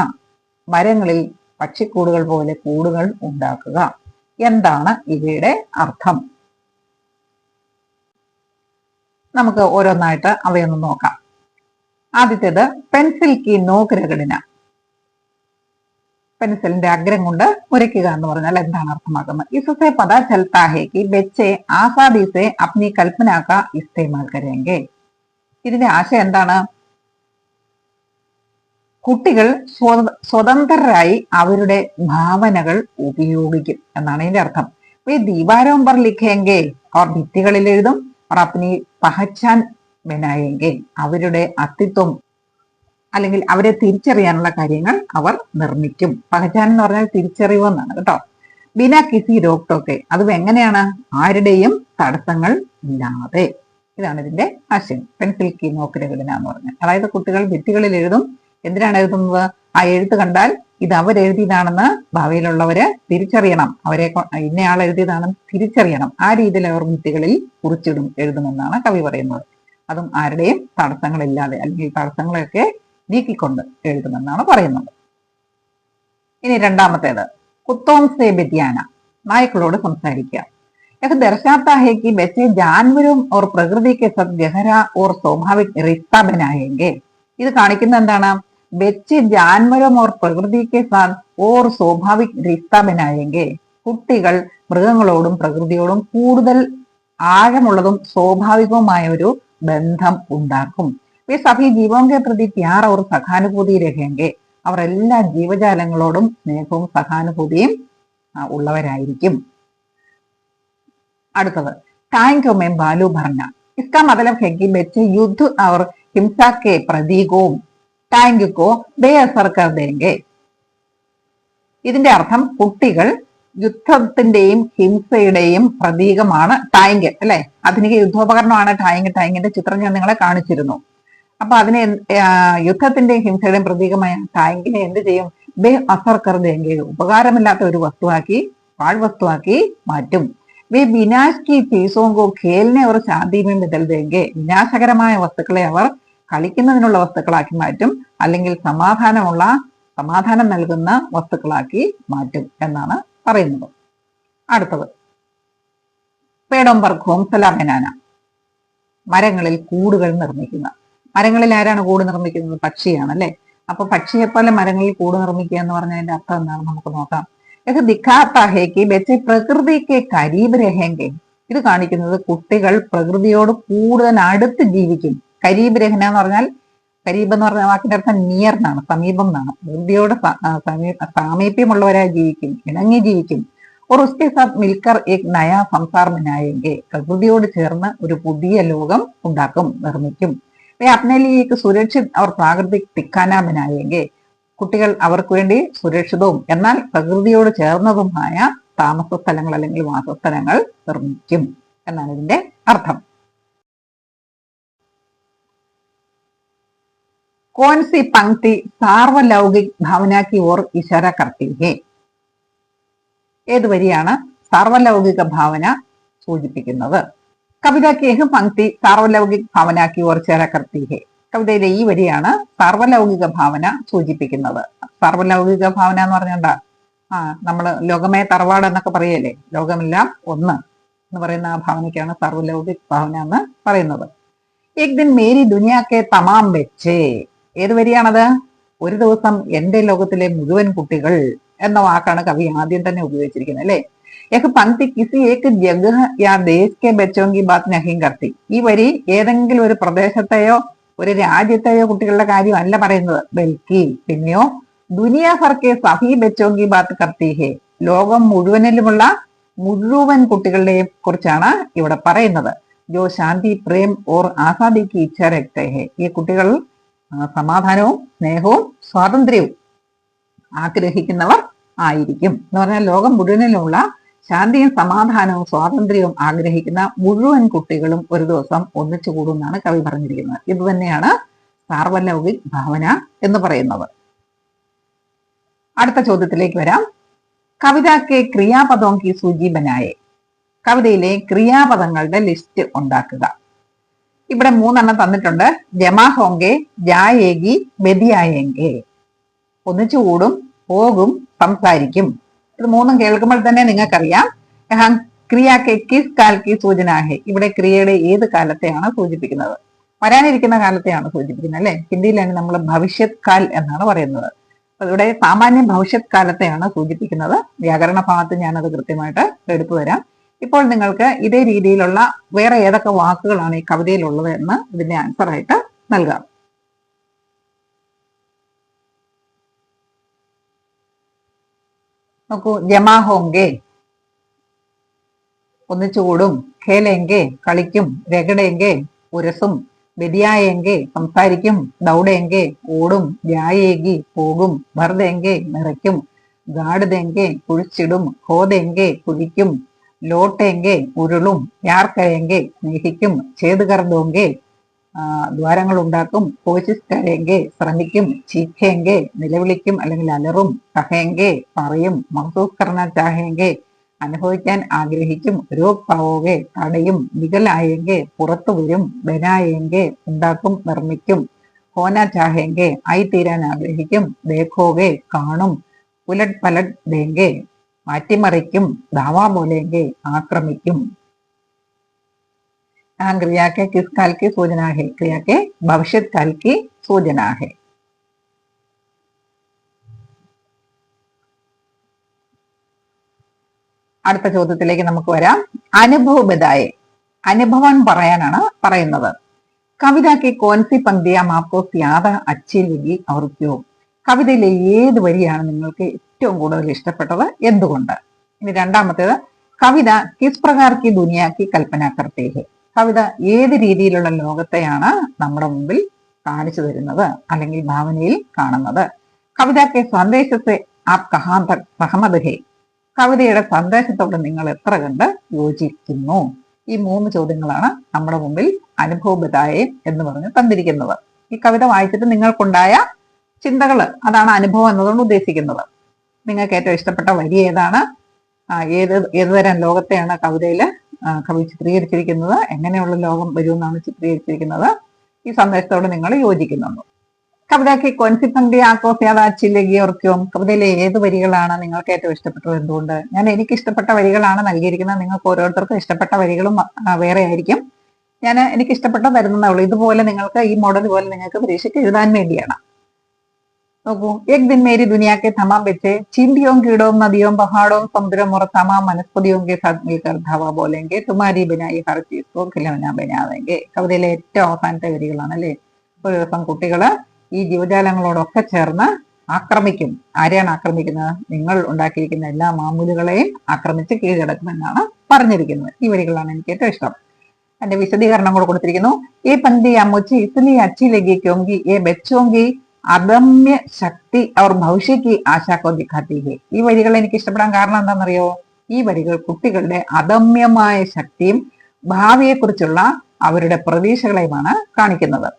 മരങ്ങളിൽ പക്ഷിക്കൂടുകൾ പോലെ കൂടുകൾ ഉണ്ടാക്കുക. എന്താണ് ഇവയുടെ അർത്ഥം? നമുക്ക് ഓരോന്നായിട്ട് അവയൊന്ന് നോക്കാം. ആദ്യത്തേത് പെൻസിൽ കി നോക്ക് രഗടന. പെൻസിലിന്റെ അഗ്രം കൊണ്ട് ഉരയ്ക്കുക എന്ന് പറഞ്ഞാൽ എന്താണ് അർത്ഥമാക്കുന്നത്? ഇസസെ പതാ ചൽത്താ ഹെ കി ബच्चे ആസാദി സെ അപ്നി കൽപ്പന കാ ഇസ്തേമാൽ കരേംഗെ. ഇതിന്റെ ആശയം എന്താണ്? കുട്ടികൾ സ്വതന്ത്രരായി അവരുടെ ഭാവനകൾ ഉപയോഗിക്കും എന്നാണ് ഇതിന്റെ അർത്ഥം. ഈ ദീവാരോം പർ ലിഖേംഗെ അവർ ഭിത്തികളിൽ എഴുതും. അവർ അപ്നി പഹച്ചാൻ ബനായേംഗെ അവരുടെ അസ്തിത്വം അല്ലെങ്കിൽ അവരെ തിരിച്ചറിയാനുള്ള കാര്യങ്ങൾ അവർ നിർമ്മിക്കും. പഹച്ചാൻ എന്ന് പറഞ്ഞാൽ തിരിച്ചറിവ് എന്നാണ് കേട്ടോ. ബിനാ കിസി രോക് ടോക്കെ, അതും എങ്ങനെയാണ്? ആരുടെയും തടസ്സങ്ങൾ ഇല്ലാതെ. ഇതാണ് ഇതിന്റെ ആശയം. പെൻസിൽ കി നോക്ക് രഗടന എന്ന് പറഞ്ഞാൽ അതായത് കുട്ടികൾ ഭിത്തികളിൽ എഴുതും. എന്തിനാണ് എഴുതുന്നത്? ആ എഴുത്ത് കണ്ടാൽ ഇത് അവരെഴുതിയതാണെന്ന് ഭാവിയിലുള്ളവര് തിരിച്ചറിയണം. അവരെ ഇന്നയാൾ എഴുതിയതാണെന്ന് തിരിച്ചറിയണം. ആ രീതിയിൽ അവർ ഭിത്തികളിൽ കുറിച്ചിടും, എഴുതുമെന്നാണ് കവി പറയുന്നത്. അതും ആരുടെയും തടസ്സങ്ങളില്ലാതെ അല്ലെങ്കിൽ തടസ്സങ്ങളെയൊക്കെ നീക്കിക്കൊണ്ട് എഴുതുമെന്നാണ് പറയുന്നത്. ഇനി രണ്ടാമത്തേത് കുത്തോം സെ ബെത്യാന, നായ്ക്കളോട് സംസാരിക്കുക. यह दर्शाता है कि बच्चे जानवरों और प्रकृति के साथ गहरा और स्वाभाविक रिश्ता बनाएंगे. ഇത് കാണിക്കുന്ന എന്താണ്? बच्चे जानवरों और प्रकृति के साथ और स्वाभाविक रिश्ता बनाएंगे. കുട്ടികൾ മൃഗങ്ങളോടും പ്രകൃതിയോടും കൂടുതൽ ആഴമുള്ളതും സ്വാഭാവികവുമായ ഒരു ബന്ധം ഉണ്ടാക്കും. वे सभी जीवों के प्रति प्यार और സഹാനുഭൂതി രഹേങ്കെ. അവർ എല്ലാ ജീവജാലങ്ങളോടും സ്നേഹവും സഹാനുഭൂതിയും ഉള്ളവരായിരിക്കും. അടുത്തത് टाइम में बालू भरना. इसका मतलब है कि बच्चे युद्ध और हिंसा के प्रतीकों टैंक को बेअसर कर देंगे. ഇതിന്റെ അർത്ഥം കുട്ടികൾ യുദ്ധത്തിന്റെയും ഹിംസയുടെയും പ്രതീകമാണ് ടാങ്ക് അല്ലെ. ആധുനിക യുദ്ധോപകരണമാണ് ടാങ്ക്. ടാങ്കിന്റെ ചിത്രം ഞാൻ നിങ്ങളെ കാണിച്ചിരുന്നു. അപ്പൊ അതിനെ യുദ്ധത്തിന്റെയും ഹിംസയുടെയും പ്രതീകമായ ടാങ്കിനെ എന്ത് ചെയ്യും? ബേ അസർ കർ ദേങ്കെ. ഉപകാരമില്ലാത്ത ഒരു വസ്തുവാക്കി, പാഴ്വസ്തുവാക്കി മാറ്റും. വേ വിനാശ് കി ചീസോं को खेलने और शादी में बदल देंगे. വിനാശകരമായ വസ്തുക്കളെ അവർ കളിക്കുന്നതിനുള്ള വസ്തുക്കളാക്കി മാറ്റും, അല്ലെങ്കിൽ സമാധാനം നൽകുന്ന വസ്തുക്കളാക്കി മാറ്റും എന്നാണ് പറയുന്നത്. അടുത്തത് പേടോം പർ ഘോംസല ബനാന. മരങ്ങളിൽ കൂടുകൾ നിർമ്മിക്കുന്ന. മരങ്ങളിൽ ആരാണ് കൂട് നിർമ്മിക്കുന്നത്? പക്ഷിയാണ് അല്ലെ. അപ്പൊ പക്ഷിയെ പോലെ മരങ്ങളിൽ കൂട് നിർമ്മിക്കുക എന്ന് പറഞ്ഞതിന്റെ അർത്ഥം എന്താണ് നമുക്ക് നോക്കാം. ഇത് ദിഖാത്ത ഹേ കി ബच्चे പ്രകൃതിക്ക് കരീബ് രഹേങ്കെ. ഇത് കാണിക്കുന്നത് കുട്ടികൾ പ്രകൃതിയോട് കൂടുതൽ അടുത്ത് ജീവിക്കും. കരീബ് രഹന എന്ന് പറഞ്ഞാൽ, കരീബ് എന്ന് പറഞ്ഞ വാക്കിന്റെ അർത്ഥം നിയർ എന്നാണ്, സമീപം എന്നാണ്. പ്രകൃതിയോട് സാമീപ്യമുള്ളവരായി ജീവിക്കും, ഇണങ്ങി ജീവിക്കും. और उसके साथ मिलकर एक नया संसार बनाएंगे. പ്രകൃതിയോട് ചേർന്ന് ഒരു പുതിയ ലോകം ഉണ്ടാക്കും, നിർമ്മിക്കും. अपने लिए एक सुरक्षित और प्राकृतिक ठिकाना बनाएंगे. കുട്ടികൾ അവർക്ക് വേണ്ടി സുരക്ഷിതവും എന്നാൽ പ്രകൃതിയോട് ചേർന്നതുമായ താമസ സ്ഥലങ്ങൾ അല്ലെങ്കിൽ വാസസ്ഥലങ്ങൾ നിർമ്മിക്കും എന്നാണ് ഇതിന്റെ അർത്ഥം. कौन सी पंक्ति सार्वलौकिक भावना की ओर इशारा करती है? ഏത് വരിയാണ് സാർവലൗകിക ഭാവന സൂചിപ്പിക്കുന്നത്? കവിത കി യഹ് പങ്ക്തി സാർവലൗകിക് ഭാവന കി ഓർ ഇശാര കർത്തി ഹെ. കവിതയിലെ ഈ വരിയാണ് സാർവലൗകിക ഭാവന സൂചിപ്പിക്കുന്നത്. സാർവലൗകിക ഭാവന എന്ന് പറഞ്ഞാൽ നമ്മള് ലോകമേ തറവാട് എന്നൊക്കെ പറയല്ലേ, ലോകമെല്ലാം ഒന്ന് എന്ന് പറയുന്ന ആ ഭാവനയ്ക്കാണ് സാർവലൗകിക് ഭാവന എന്ന് പറയുന്നത്. ഏക് ദിൻ മേരി ദുനിയാക്കെ തമാം ബच्चे. ഏത് വരിയാണത്? ഒരു ദിവസം എന്റെ ലോകത്തിലെ മുഴുവൻ കുട്ടികൾ എന്ന വാക്കാണ് കവി ആദ്യം തന്നെ ഉപയോഗിച്ചിരിക്കുന്നത് അല്ലെ. യഹ് പങ്ക്തി കിസി ഏക് ജഗഹ യാ ദേശ് കെ ബच्चों की बात नहीं करती. ഈ വരി ഏതെങ്കിലും ഒരു പ്രദേശത്തെയോ ഒരു രാജ്യത്തെയോ കുട്ടികളുടെ കാര്യം അല്ല പറയുന്നത്. ബൽക്കി പിന്നെയോ ദുനിയ ഭർ കെ സഭി ബच्चों की बात करती है. ലോകം മുഴുവനിലുമുള്ള മുഴുവൻ കുട്ടികളുടെയും കുറിച്ചാണ് ഇവിടെ പറയുന്നത്. ജോ ശാന്തി പ്രേം ഓർ ആസാദി കി ഇച്ഛ രഖ്തേ ഹെ. ഈ കുട്ടികൾ സമാധാനവും സ്നേഹവും സ്വാതന്ത്ര്യവും ആഗ്രഹിക്കുന്നവർ ആയിരിക്കും എന്ന് പറഞ്ഞാൽ ലോകം മുഴുവനിലുള്ള ശാന്തിയും സമാധാനവും സ്വാതന്ത്ര്യവും ആഗ്രഹിക്കുന്ന മുഴുവൻ കുട്ടികളും ഒരു ദിവസം ഒന്നിച്ചു കൂടുമെന്നാണ് കവി പറഞ്ഞിരിക്കുന്നത്. ഇത് തന്നെയാണ് സാർവലൗകിക് ഭാവന എന്ന് പറയുന്നത്. അടുത്ത ചോദ്യത്തിലേക്ക് വരാം. കവിതയ്ക്ക് ക്രിയാപദം കി സൂചി ബനായെ. കവിതയിലെ ക്രിയാപദങ്ങളുടെ ലിസ്റ്റ് ഉണ്ടാക്കുക. ഇവിടെ 3 എണ്ണം തന്നിട്ടുണ്ട്. ജമാ ഹോങ്കെ, ജായേഗി, ബദിയായെങ്കെ. ഒന്നിച്ചു കൂടും, പോകും, സംസാരിക്കും. ഇത് 3 കേൾക്കുമ്പോൾ തന്നെ നിങ്ങൾക്കറിയാം ക്രിയക്ക് കിസ് കാൽ കി സൂചന ഹെ. ഇവിടെ ക്രിയയുടെ ഏത് കാലത്തെയാണ് സൂചിപ്പിക്കുന്നത്? വരാനിരിക്കുന്ന കാലത്തെയാണ് സൂചിപ്പിക്കുന്നത് അല്ലെ. ഹിന്ദിയിലാണ് നമ്മൾ ഭവിഷ്യത് കാൽ എന്നാണ് പറയുന്നത്. അപ്പൊ ഇവിടെ സാമാന്യ ഭവിഷ്യത് കാലത്തെയാണ് സൂചിപ്പിക്കുന്നത്. വ്യാകരണ ഭാഗത്ത് ഞാനത് കൃത്യമായിട്ട് എടുത്തു തരാം. ഇപ്പോൾ നിങ്ങൾക്ക് ഇതേ രീതിയിലുള്ള വേറെ ഏതൊക്കെ വാക്കുകളാണ് ഈ കവിതയിലുള്ളത് എന്ന് ഇതിന്റെ ആൻസർ ആയിട്ട് നൽകാം. നോക്കൂ, ജമാ ഹോങ്കെ ഒന്നിച്ചുകൂടും, ഖേലെങ്കെ കളിക്കും, രഗഡെങ്കെ ഉരസും, ബദിയായെങ്കെ സംസാരിക്കും, ദൗഡെങ്കെ ഓടും, ജായേഗി പോകും, ഭർദെങ്കെ നിറയ്ക്കും, ഗാഡ്തെങ്കെ കുഴിച്ചിടും, ഹോദെങ്കെ കുഴിക്കും, ലോട്ടെങ്കെ ഉരുളും, യാർക്കയെങ്കെ സ്നേഹിക്കും, ഛേദ്കർദോങ്കെ ദ്വാരങ്ങൾ ഉണ്ടാക്കും, കോശിസ് കരയെങ്കെ ശ്രമിക്കും, ചീഖെങ്കെ നിലവിളിക്കും അല്ലെങ്കിൽ അലറും, കഹെങ്കെ പറയും, മഹസൂസ് കർണ ചാഹെങ്കെ അനുഭവിക്കാൻ ആഗ്രഹിക്കും, രോഗ് പാവോകെ തടയും, നികലായെങ്കെ പുറത്തു വരും, ബനായെങ്കെ ഉണ്ടാക്കും നിർമ്മിക്കും, ഹോന ചാഹെങ്കെ ആയിത്തീരാൻ ആഗ്രഹിക്കും, ദേഖോകെ കാണും, ഉലട് പലട് ദേങ്കെ മാറ്റിമറിക്കും, ദാവാ ബോലെങ്കെ ആക്രമിക്കും. क्रिया के किस काल की सूचना है? क्रिया के भविष्यत काल की सूचना है. അടുത്ത ചോദ്യത്തിലേക്ക് നമുക്ക് വരാം. അനുഭവബദായെ, അനുഭവം പറയാനാണ് പറയുന്നത്. കവിതയ്ക്ക് കോൻസി പങ്ക്തിയാം ആപ്കോ യാദ അച്ഛി ലഗി और क्यों? കവിതയിലെ ഏത് വരിയാണ് നിങ്ങൾക്ക് ഏറ്റവും കൂടുതൽ ഇഷ്ടപ്പെട്ടത്, എന്തുകൊണ്ട്? ഇനി രണ്ടാമത്തേത്, കവിത കിസ് പ്രകാർ കി ദുനിയാ കി കൽപ്പന കർത്തി ഹെ? കവിത ഏത് രീതിയിലുള്ള ലോകത്തെയാണ് നമ്മുടെ മുമ്പിൽ കാണിച്ചു തരുന്നത് അല്ലെങ്കിൽ ഭാവനയിൽ കാണുന്നത്? കവിതയ്ക്ക് സന്ദേശത്തെ ആപ് കഹാൻ തക് സഹമത് ഹെ? കവിതയുടെ സന്ദേശത്തോട് നിങ്ങൾ എത്ര കണ്ട് യോജിക്കുന്നു? ഈ 3 ചോദ്യങ്ങളാണ് നമ്മുടെ മുമ്പിൽ അനുഭവബദായെ എന്ന് പറഞ്ഞ് തന്നിരിക്കുന്നത്. ഈ കവിത വായിച്ചിട്ട് നിങ്ങൾക്കുണ്ടായ ചിന്തകള്, അതാണ് അനുഭവം എന്നതുകൊണ്ട് ഉദ്ദേശിക്കുന്നത്. നിങ്ങൾക്ക് ഏറ്റവും ഇഷ്ടപ്പെട്ട വരി ഏതാണ്? ഏതുതരം ലോകത്തെയാണ് കവിതയില് കവി ചിത്രീകരിച്ചിരിക്കുന്നത്? എങ്ങനെയുള്ള ലോകം വരുമെന്നാണ് ചിത്രീകരിച്ചിരിക്കുന്നത്? ഈ സന്ദേശത്തോട് നിങ്ങൾ യോജിക്കുന്നുണ്ടോ? കവിതയ്ക്ക് കോൻസി പങ്ക്തി ആപ്കോ യാദ അച്ഛി ലഗി और क्यों? കവിതയിലെ ഏത് വരികളാണ് നിങ്ങൾക്ക് ഏറ്റവും ഇഷ്ടപ്പെട്ടത്, എന്തുകൊണ്ട്? ഞാൻ എനിക്ക് ഇഷ്ടപ്പെട്ട വരികളാണ് നൽകിയിരിക്കുന്നത്. നിങ്ങൾക്ക് ഓരോരുത്തർക്കും ഇഷ്ടപ്പെട്ട വരികളും വേറെ ആയിരിക്കും. ഞാൻ എനിക്ക് ഇഷ്ടപ്പെട്ട തരുന്നതേ ഉള്ളൂ. ഇതുപോലെ നിങ്ങൾക്ക് ഈ മോഡൽ പോലെ നിങ്ങൾക്ക് പരീക്ഷയ്ക്ക് എഴുതാൻ വേണ്ടിയാണ്. നോക്കൂ, एक दिन मेरी दुनिया के तमाम बच्चे चींटियों कीड़ों नदियों पहाड़ों समुद्रों और तमाम वनस्पतियों के साथ मिलकर धावा बोलेंगे तुम्हारी बनाई हर चीज को खिलौना बना देंगे. കവിതയിലെ ഏറ്റവും അവസാനത്തെ വരികളാണ് അല്ലെ. ഒരു ദിവസം കുട്ടികള് ഈ ജീവജാലങ്ങളോടൊക്കെ ചേർന്ന് ആക്രമിക്കും. ആരെയാണ് ആക്രമിക്കുന്നത്? നിങ്ങൾ ഉണ്ടാക്കിയിരിക്കുന്ന എല്ലാ മാമൂലുകളെയും ആക്രമിച്ച് കീഴടക്കുമെന്നാണ് പറഞ്ഞിരിക്കുന്നത്. ഈ വരികളാണ് എനിക്ക് ഏറ്റവും ഇഷ്ടം. എന്റെ വിശദീകരണം കൂടെ കൊടുത്തിരിക്കുന്നു. ഈ പങ്ക്തി മുझे इसलिए अच्छी लगी क्योंकि ये बच्चों की അദമ്യ ശക്തി അവർ ഭവിഷ്യക്ക് ആശാക്കോ ദിഖാത്തി ഹെ. ഈ വരികൾ എനിക്ക് ഇഷ്ടപ്പെടാൻ കാരണം എന്താണെന്നറിയോ? ഈ വരികൾ കുട്ടികളുടെ അദമ്യമായ ശക്തിയും ഭാവിയെക്കുറിച്ചുള്ള അവരുടെ പ്രതീക്ഷകളെയുമാണ് കാണിക്കുന്നത്.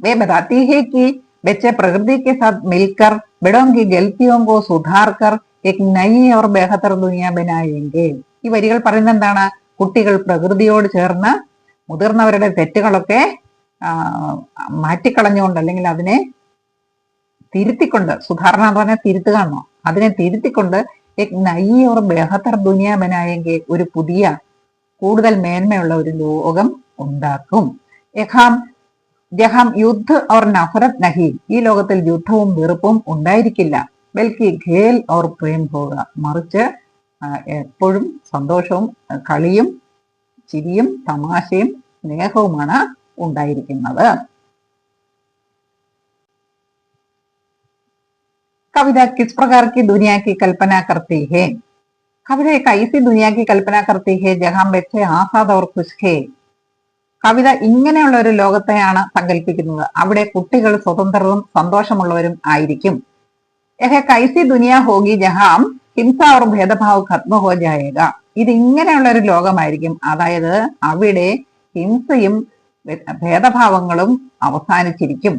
വേ ബതാത്തി ഹെ കി ബच्चे പ്രകൃതി के साथ मिलकर बड़ों की गलतियों को सुधार कर एक नई और बेहतर दुनिया बनाएंगे. ഈ വരികൾ പറയുന്നത് എന്താണ്? കുട്ടികൾ പ്രകൃതിയോട് ചേർന്ന് മുതിർന്നവരുടെ തെറ്റുകളൊക്കെ മാറ്റിക്കളഞ്ഞുകൊണ്ട് അല്ലെങ്കിൽ അതിനെ തിരുത്തിക്കൊണ്ട്, സുധാരണ എന്ന് പറഞ്ഞാൽ തിരുത്തുക എന്നോ, അതിനെ തിരുത്തിക്കൊണ്ട് എക് നയി ഓർ ബെഹത്തർ ദുനിയ ബനായെങ്കിൽ ഒരു പുതിയ കൂടുതൽ മേന്മയുള്ള ഒരു ലോകം ഉണ്ടാക്കും. ജഹാം യുദ്ധ ഓർ നഫറത് നഹി, ഈ ലോകത്തിൽ യുദ്ധവും വെറുപ്പും ഉണ്ടായിരിക്കില്ല. ബൽക്കി ഖേൽ ഓർ പ്രേം ഹോഗ, മറിച്ച് എപ്പോഴും സന്തോഷവും കളിയും ചിരിയും തമാശയും സ്നേഹവുമാണ് ഉണ്ടായിരിക്കുന്നത്. कविता किस प्रकार की दुनिया की कल्पना करती है? कविता एक ऐसी दुनिया की कल्पना करती है जहां बच्चे आजाद और खुश है. കവിത ഇങ്ങനെയുള്ള ഒരു ലോകത്തെയാണ് സങ്കല്പിക്കുന്നത്, അവിടെ കുട്ടികൾ സ്വതന്ത്രവും സന്തോഷമുള്ളവരും ആയിരിക്കും. യഹ കൈസി ദുനിയ ഹോഗി ജഹാം ഹിംസ और ഭേദഭാവ് ഖത്മ ഹോ ജായേഗ. ഇത് ഇങ്ങനെയുള്ള ഒരു ലോകമായിരിക്കും, അതായത് അവിടെ ഹിംസയും ഭേദഭാവങ്ങളും അവസാനിച്ചിരിക്കും.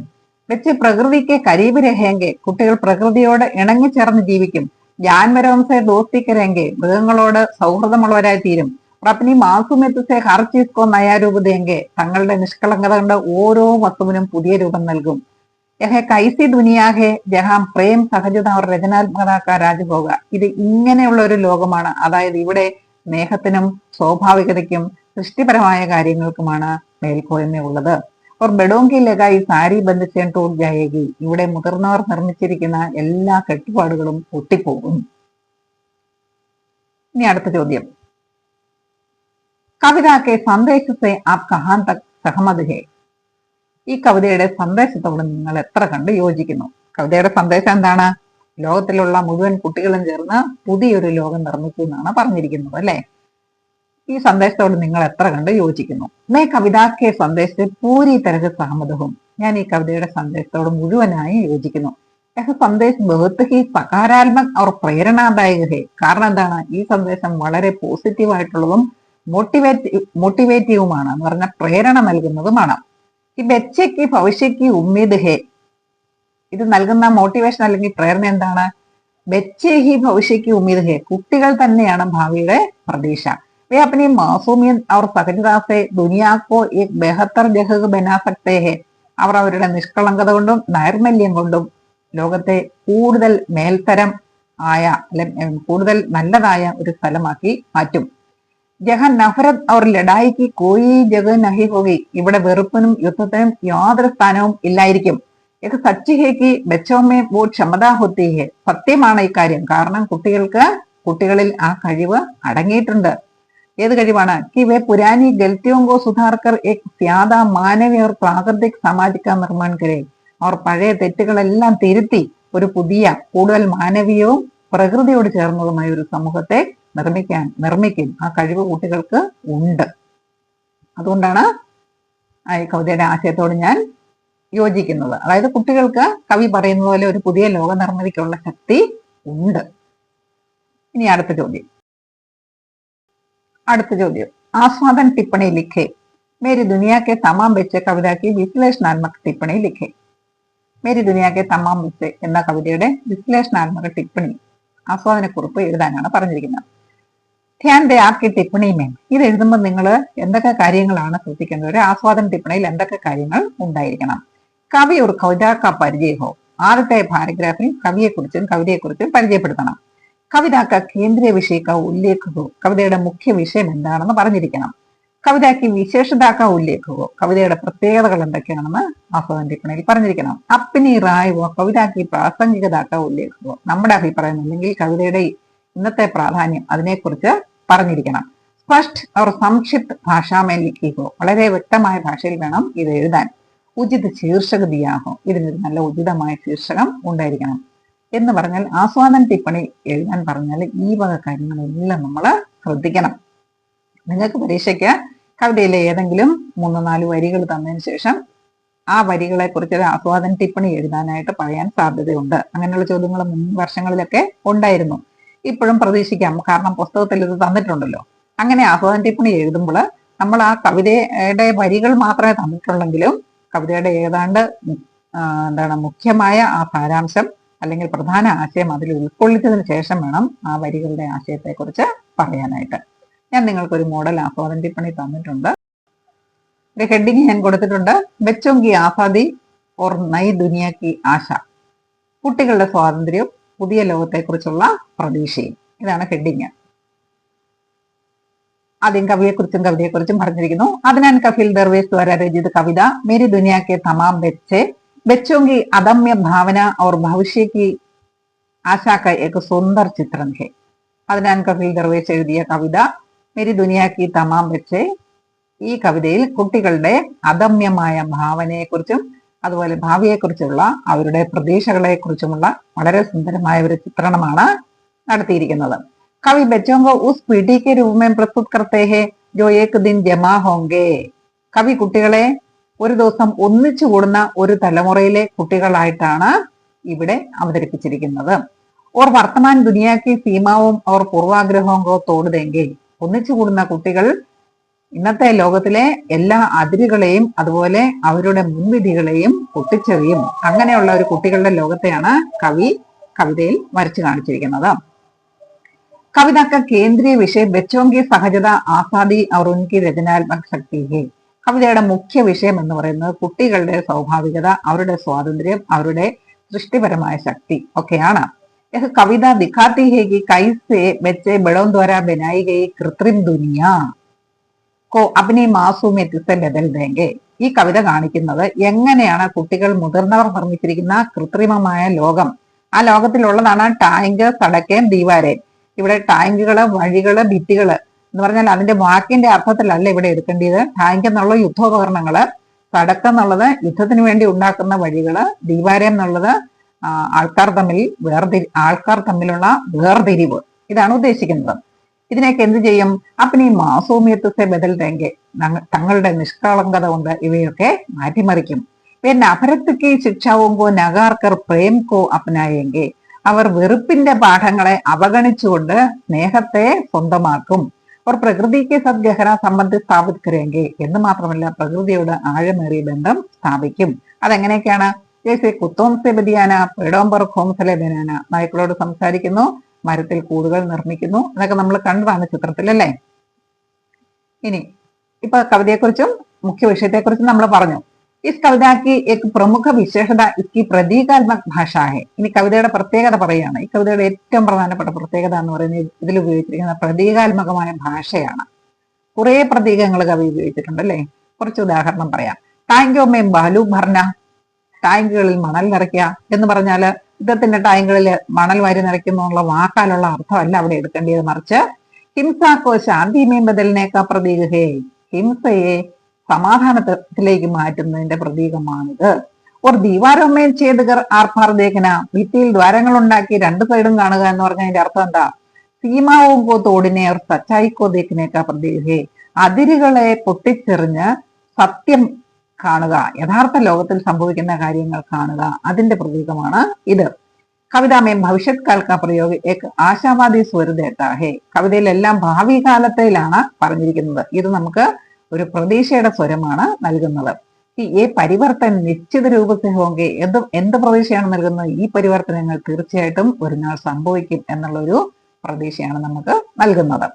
വെച്ച് പ്രകൃതിക്ക് കരീബ് രഹേങ്കെ, കുട്ടികൾ പ്രകൃതിയോട് ഇണങ്ങിച്ചേർന്ന് ജീവിക്കും. ജാൻവരവംസെ ദോസ്തിക്കരെങ്കെ, മൃഗങ്ങളോട് സൗഹൃദമുള്ളവരായി തീരും. പ്രപ്നി മാസുമെത്തുസെ ഹർ ചീസ് കോ നയാ രൂപ ദേങ്കെ, തങ്ങളുടെ നിഷ്കളങ്കത കൊണ്ട് ഓരോ വസ്തുവിനും പുതിയ രൂപം നൽകും. യഹ കൈസി ദുനിയാഹെ ജഹാം പ്രേം സഹജത അവർ രചനാത്മകത രാജഭോഗ. ഇത് ഇങ്ങനെയുള്ള ഒരു ലോകമാണ്, അതായത് ഇവിടെ സ്നേഹത്തിനും സ്വാഭാവികതയ്ക്കും സൃഷ്ടിപരമായ കാര്യങ്ങൾക്കുമാണ് മേൽക്കോയ്മയുള്ളത്. और बड़ों की लगाई सारी बंदिशें टूट जाएगी. ഇവിടെ മുതിർന്നവർ നിർമ്മിച്ചിരിക്കുന്ന എല്ലാ കെട്ടുപാടുകളും പൊട്ടിപ്പോകും. ഇനി അടുത്ത ചോദ്യം, കവിതയ്ക്ക് സന്ദേശത്തെ ആപ് കഹാൻ തക് സഹമത് ഹെ? ഈ കവിതയുടെ സന്ദേശത്തോട് നിങ്ങൾ എത്ര കണ്ട് യോജിക്കുന്നു? കവിതയുടെ സന്ദേശം എന്താണ്? ലോകത്തിലുള്ള മുഴുവൻ കുട്ടികളും ചേർന്ന് പുതിയൊരു ലോകം നിർമ്മിച്ചു എന്നാണ് പറഞ്ഞിരിക്കുന്നത് അല്ലെ. ഈ സന്ദേശത്തോട് നിങ്ങൾ എത്ര കണ്ട് യോജിക്കുന്നു? മേ കവിതാക്കെ സന്ദേശത്തെ പൂരി തരഹ സഹമതവും, ഞാൻ ഈ കവിതയുടെ സന്ദേശത്തോട് മുഴുവനായി യോജിക്കുന്നു. സന്ദേശ് ബഹുത്ത് ഹി സകാരാത്മക് അവർ പ്രേരണാദായക ഹെ. കാരണം എന്താണ്? ഈ സന്ദേശം വളരെ പോസിറ്റീവായിട്ടുള്ളതും മോട്ടിവേറ്റീവുമാണ്, എന്ന് പറഞ്ഞാൽ പ്രേരണ നൽകുന്നതുമാണ്. ഈ ബച്ചയ്ക്ക് ഭവിഷ്യക്ക് ഉമ്മീദ് ഹെ, ഇത് നൽകുന്ന മോട്ടിവേഷൻ അല്ലെങ്കിൽ പ്രേരണ എന്താണ്? ബച്ചേ ഹി ഭവിഷ്യക്ക് ഉമ്മീദ് ഹെ, കുട്ടികൾ തന്നെയാണ് ഭാവിയുടെ പ്രതീക്ഷ. वे अपनी मासूमियत और सहजता से दुनिया को एक बेहतर जगह बना सकते हैं. അവർ അവരുടെ നിഷ്കളങ്കത കൊണ്ടും നൈർമല്യം കൊണ്ടും ലോകത്തെ കൂടുതൽ മേൽത്തരം ആയ കൂടുതൽ നല്ലതായ ഒരു സ്ഥലമാക്കി മാറ്റും. ജഹാൻ നഫറത് और लड़ाई की कोई जगह नहीं होगी, ഇവിടെ വെറുപ്പിനും യുദ്ധത്തിനും യാതൊരു സ്ഥാനവും ഇല്ലായിരിക്കും. ഇത് സച്ച് ഹേ കി ബച്ചോ മേ വോ ക്ഷമത ഹോത്തി ഹെ, സത്യമാണ് ഇക്കാര്യം. കാരണം കുട്ടികൾക്ക് കുട്ടികളിൽ ആ കഴിവ് അടങ്ങിയിട്ടുണ്ട്. ഏത് കഴിവാണ്? कि वे पुरानी गलतियों को सुधार कर एक ज्यादा मानवीय और प्राकृतिक समाज का निर्माण करे. അവർ പഴയ തെറ്റുകളെല്ലാം തിരുത്തി ഒരു പുതിയ കൂടുതൽ മാനവീയവും പ്രകൃതിയോട് ചേർന്നതുമായ ഒരു സമൂഹത്തെ നിർമ്മിക്കും. ആ കഴിവ് കുട്ടികൾക്ക് ഉണ്ട്. അതുകൊണ്ടാണ് ഈ കവിതയുടെ ആശയത്തോട് ഞാൻ യോജിക്കുന്നത്. അതായത് കുട്ടികൾക്ക് കവി പറയുന്നത് പോലെ ഒരു പുതിയ ലോക നിർമ്മിതിക്കുള്ള ശക്തി ഉണ്ട്. ഇനി അടുത്ത ചോദ്യം. आस्वादन टिप्पणी लिखे. मेरी दुनिया के तमाम बच्चे कविത की വിശ്ലേഷണാത്മക टिप्पणी लिखे. മേരി ദുനിയ കെ തമാം ബच्चे എന്ന കവിതയുടെ വിശ്ലേഷണാത്മക ടിപ്പണി ആസ്വാദനക്കുറിപ്പ് എഴുതാനാണ് പറഞ്ഞിരിക്കുന്നത്. ധ്യാൻ ദേ ആപ്കി ടിപ്പണി മേ. ഇത് എഴുതുമ്പോൾ നിങ്ങൾ എന്തൊക്കെ കാര്യങ്ങളാണ് ശ്രദ്ധിക്കേണ്ടത്? ഒരു ആസ്വാദന ടിപ്പണിയിൽ എന്തൊക്കെ കാര്യങ്ങൾ ഉണ്ടായിരിക്കണം? കവി ഒരു കവിതാ പരിചയമോ. ആദ്യത്തെ പാരഗ്രാഫിൽ കവിയെക്കുറിച്ചും കവിതയെക്കുറിച്ചും പരിചയപ്പെടുത്തണം. കവിത കേന്ദ്രീയ വിഷയ ഉല്ലേഖകോ. കവിതയുടെ മുഖ്യ വിഷയം എന്താണെന്ന് പറഞ്ഞിരിക്കണം. കവിതയ്ക്ക് വിശേഷതാക്ക ഉല്ലേഖകോ. കവിതയുടെ പ്രത്യേകതകൾ എന്തൊക്കെയാണെന്ന് ആസ്വാദന ടിപ്പണിയിൽ പറഞ്ഞിരിക്കണം. അപ്പിനി റായുവോ. കവിതയ്ക്ക് പ്രാസംഗികതാക്ക ഉല്ലേഖകോ. നമ്മുടെ അഭിപ്രായം അല്ലെങ്കിൽ കവിതയുടെ ഇന്നത്തെ പ്രാധാന്യം അതിനെക്കുറിച്ച് പറഞ്ഞിരിക്കണം. സ്പഷ്ട और സംക്ഷിപ്ത ഭാഷാമേ ലിഖിക്കോ. വളരെ വ്യക്തമായ ഭാഷയിൽ വേണം ഇത് എഴുതാൻ. ഉചിത ശീർഷക ദിയാഹോ. ഇതിനൊരു നല്ല ഉചിതമായ ശീർഷകം ഉണ്ടായിരിക്കണം. എന്ന് പറഞ്ഞാൽ ആസ്വാദന ടിപ്പണി എഴുതാൻ പറഞ്ഞാൽ ഈ വക കാര്യങ്ങളെല്ലാം നമ്മൾ ശ്രദ്ധിക്കണം. നിങ്ങൾക്ക് പരീക്ഷയ്ക്ക് കവിതയിലെ ഏതെങ്കിലും 3-4 വരികൾ തന്നതിന് ശേഷം ആ വരികളെ കുറിച്ച് ഒരു ആസ്വാദന ടിപ്പണി എഴുതാനായിട്ട് പറയാൻ സാധ്യതയുണ്ട്. അങ്ങനെയുള്ള ചോദ്യങ്ങൾ മുൻ വർഷങ്ങളിലൊക്കെ ഉണ്ടായിരുന്നു. ഇപ്പോഴും പ്രതീക്ഷിക്കാം, കാരണം പുസ്തകത്തിൽ ഇത് തന്നിട്ടുണ്ടല്ലോ. അങ്ങനെ ആസ്വാദന ടിപ്പണി എഴുതുമ്പോൾ നമ്മൾ ആ കവിതയുടെ വരികൾ മാത്രമേ തന്നിട്ടുള്ളെങ്കിലും കവിതയുടെ ഏതാണ്ട് മുഖ്യമായ ആ സാരാംശം അല്ലെങ്കിൽ പ്രധാന ആശയം അതിൽ ഉൾക്കൊള്ളിച്ചതിന് ശേഷം വേണം ആ വരികളുടെ ആശയത്തെക്കുറിച്ച് പറയാനായിട്ട്. ഞാൻ നിങ്ങൾക്കൊരു മോഡൽ ആസ്വാദന ടിപ്പണി തന്നിട്ടുണ്ട്. ഒരു ഹെഡിങ് ഞാൻ കൊടുത്തിട്ടുണ്ട്, ബച്ചോം കി ആസാദി ഓർ നയി ദുനിയ കി ആശ. കുട്ടികളുടെ സ്വാതന്ത്ര്യവും പുതിയ ലോകത്തെക്കുറിച്ചുള്ള പ്രതീക്ഷയും. ഇതാണ് ഹെഡിങ്. ആദ്യം കവിതയെക്കുറിച്ചും പറഞ്ഞിരിക്കുന്നു. അദ്നാൻ കഫീൽ ദർവേസ് ദ്വാരാ രചിത കവിത മേരി ദുനിയ കെ തമാം ബच्चे बच्चों की अदम्य भावना और भविष्य की आशा का एक सुंदर चित्रण है. അദ്നാൻ കഫീൽ ദർവേസ് എഴുതിയ കവിത മേരി ദുനിയ കി തമാം ബच्चे. ഈ കവിതയിൽ കുട്ടികളുടെ അദമ്യമായ ഭാവനയെക്കുറിച്ചും അതുപോലെ ഭാവിയെക്കുറിച്ചുള്ള അവരുടെ പ്രതീക്ഷകളെ കുറിച്ചുമുള്ള വളരെ സുന്ദരമായ ഒരു ചിത്രണമാണ് നടത്തിയിരിക്കുന്നത്. കവി ബच्चों को उस पीढ़ी के रूप में प्रस्तुत करते हैं जो एक दिन जमा होंगे. കവി കുട്ടികളെ ഒരു ദിവസം ഒന്നിച്ചു കൂടുന്ന ഒരു തലമുറയിലെ കുട്ടികളായിട്ടാണ് ഇവിടെ അവതരിപ്പിച്ചിരിക്കുന്നത്. ഓർ വർത്തമാൻ ദുനിയാക്കി സീമാവും ഓർ പൂർവാഗ്രഹവും കോ തോടുതെങ്കിൽ. ഒന്നിച്ചു കൂടുന്ന കുട്ടികൾ ഇന്നത്തെ ലോകത്തിലെ എല്ലാ അതിരുകളെയും അതുപോലെ അവരുടെ മുൻവിധികളെയും പൊട്ടിച്ചെറിയും. അങ്ങനെയുള്ള ഒരു കുട്ടികളുടെ ലോകത്തെയാണ് കവി കവിതയിൽ വരച്ചു കാണിച്ചിരിക്കുന്നത്. കവിത का केंद्रीय विषय बच्चों की സഹജത ആസാദി और उनकी रचनात्मक शक्ति है. കവിതയുടെ മുഖ്യ വിഷയം എന്ന് പറയുന്നത് കുട്ടികളുടെ സ്വാഭാവികത, അവരുടെ സ്വാതന്ത്ര്യം, അവരുടെ സൃഷ്ടിപരമായ ശക്തി ഒക്കെയാണ്. കവിത ദിഖാത്തി ഹെ കി കൈസെ ബच्चे बड़ों द्वारा बनाई गई कृत्रिम दुनिया को अपनी मासूमियत से बदल देंगे. ഈ കവിത കാണിക്കുന്നത് എങ്ങനെയാണ് കുട്ടികൾ മുതിർന്നവർ നിർമ്മിച്ചിരിക്കുന്ന കൃത്രിമമായ ലോകം, ആ ലോകത്തിലുള്ളതാണ് ടാങ്ക്, സടക്കേം, ദീവാരേം. ഇവിടെ ടാങ്കുകള്, വഴികള്, ഭിത്തികള് എന്ന് പറഞ്ഞാൽ അതിന്റെ വാക്കിന്റെ അർത്ഥത്തിലല്ല ഇവിടെ എടുക്കേണ്ടത്. ടാങ്ക് എന്നുള്ള യുദ്ധോപകരണങ്ങള്, സടക്ക് എന്നുള്ളത് യുദ്ധത്തിന് വേണ്ടി ഉണ്ടാക്കുന്ന വഴികള്, ദീവാരം എന്നുള്ളത് ആൾക്കാർ തമ്മിലുള്ള വേർതിരിവ്. ഇതാണ് ഉദ്ദേശിക്കുന്നത്. ഇതിനൊക്കെ എന്ത് ചെയ്യും? അപ്പനി മാസൂമിയത്വത്തെ ബദൽ തേങ്കെ. തങ്ങളുടെ നിഷ്കളങ്കത കൊണ്ട് ഇവയൊക്കെ മാറ്റിമറിക്കും. പിന്നെ അപരത്വക്ക് ശിക്ഷാവും കോ നഗാർക്കർ പ്രേം കോ അപ്നായെങ്കെ. അവർ വെറുപ്പിന്റെ പാഠങ്ങളെ അവഗണിച്ചുകൊണ്ട് സ്നേഹത്തെ സ്വന്തമാക്കും. അവർ പ്രകൃതിക്ക് സദ്ഗഹന സംബന്ധി സ്ഥാപിക്കരെങ്കിൽ എന്ന് മാത്രമല്ല പ്രകൃതിയോട് ആഴമേറിയ ബന്ധം സ്ഥാപിക്കും. അതെങ്ങനെയൊക്കെയാണ്? ജैसे कुत्तों से बदियाना, पेड़ों पर घोंसले बनाना. നായ്ക്കളോട് സംസാരിക്കുന്നു, മരത്തിൽ കൂടുകൾ നിർമ്മിക്കുന്നു. അതൊക്കെ നമ്മൾ കണ്ടതാണ് ചിത്രത്തിൽ, അല്ലേ? ഇനി ഇപ്പൊ കവിതയെക്കുറിച്ചും മുഖ്യ വിഷയത്തെക്കുറിച്ചും നമ്മൾ പറഞ്ഞു. इस कविता की एक प्रमुख विशेषता इसकी प्रतीकात्मक भाषा है. ഇനി കവിതയുടെ പ്രത്യേകത പറയുകയാണ്. ഈ കവിതയുടെ ഏറ്റവും പ്രധാനപ്പെട്ട പ്രത്യേകത എന്ന് പറയുന്നത് ഇതിൽ ഉപയോഗിച്ചിരിക്കുന്ന പ്രതീകാത്മകമായ ഭാഷയാണ്. കുറെ പ്രതീകങ്ങൾ കവി ഉപയോഗിച്ചിട്ടുണ്ട്, അല്ലേ? കുറച്ച് ഉദാഹരണം പറയാം. Tango may Balu ഭർന. ടാങ്കുകളിൽ മണൽ നിറയ്ക്കുക എന്ന് പറഞ്ഞാൽ യുദ്ധത്തിന്റെ ടൈങ്ങളിൽ മണൽ വാരി നിറയ്ക്കുന്നുള്ള വാക്കാലുള്ള അർത്ഥമല്ല അവിടെ എടുക്കേണ്ടത്, മറിച്ച് ഹിംസാക്കോ ശാന്തിമേം ബദലിനേക്കാ പ്രതീക ഹേ, ഹിംസയെ സമാധാനത്തിലേക്ക് മാറ്റുന്നതിന്റെ പ്രതീകമാണിത്. ഒരു ദീവാരോമേൽ ചെയ്തുകർ ആർപ്പാർ ദേഖന, ഭിത്തിയിൽ ദ്വാരങ്ങൾ ഉണ്ടാക്കി രണ്ടു സൈഡും കാണുക എന്ന് പറഞ്ഞതിന്റെ അർത്ഥം എന്താ? സീമാവോ തോടിനെ അവർ സച്ചായിക്കോ ദേഖനേക്കാ പ്രതീക ഹേ, അതിരുകളെ പൊട്ടിച്ചെറിഞ്ഞ് സത്യം കാണുക, യഥാർത്ഥ ലോകത്തിൽ സംഭവിക്കുന്ന കാര്യങ്ങൾ കാണുക, അതിന്റെ പ്രതീകമാണ് ഇത്. കവിതാമേം ഭവിഷ്യത് കാൽ കാ പ്രയോഗ ഏക് ആശാവാദി സ്വര ദേത്താ ഹേ, കവിതയിലെല്ലാം ഭാവി കാലത്തിലാണ് പറഞ്ഞിരിക്കുന്നത്. ഇത് നമുക്ക് ഒരു പ്രതീക്ഷയുടെ സ്വരമാണ് നൽകുന്നത്. ഈ പരിവർത്തൻ നിശ്ചിത രൂപത്തിൽ ഹോങ്കെ, എന്ത് പ്രതീക്ഷയാണ് നൽകുന്നത്? ഈ പരിവർത്തനങ്ങൾ തീർച്ചയായിട്ടും ഒരു നാൾ സംഭവിക്കും എന്നുള്ളൊരു പ്രതീക്ഷയാണ് നമുക്ക് നൽകുന്നത്.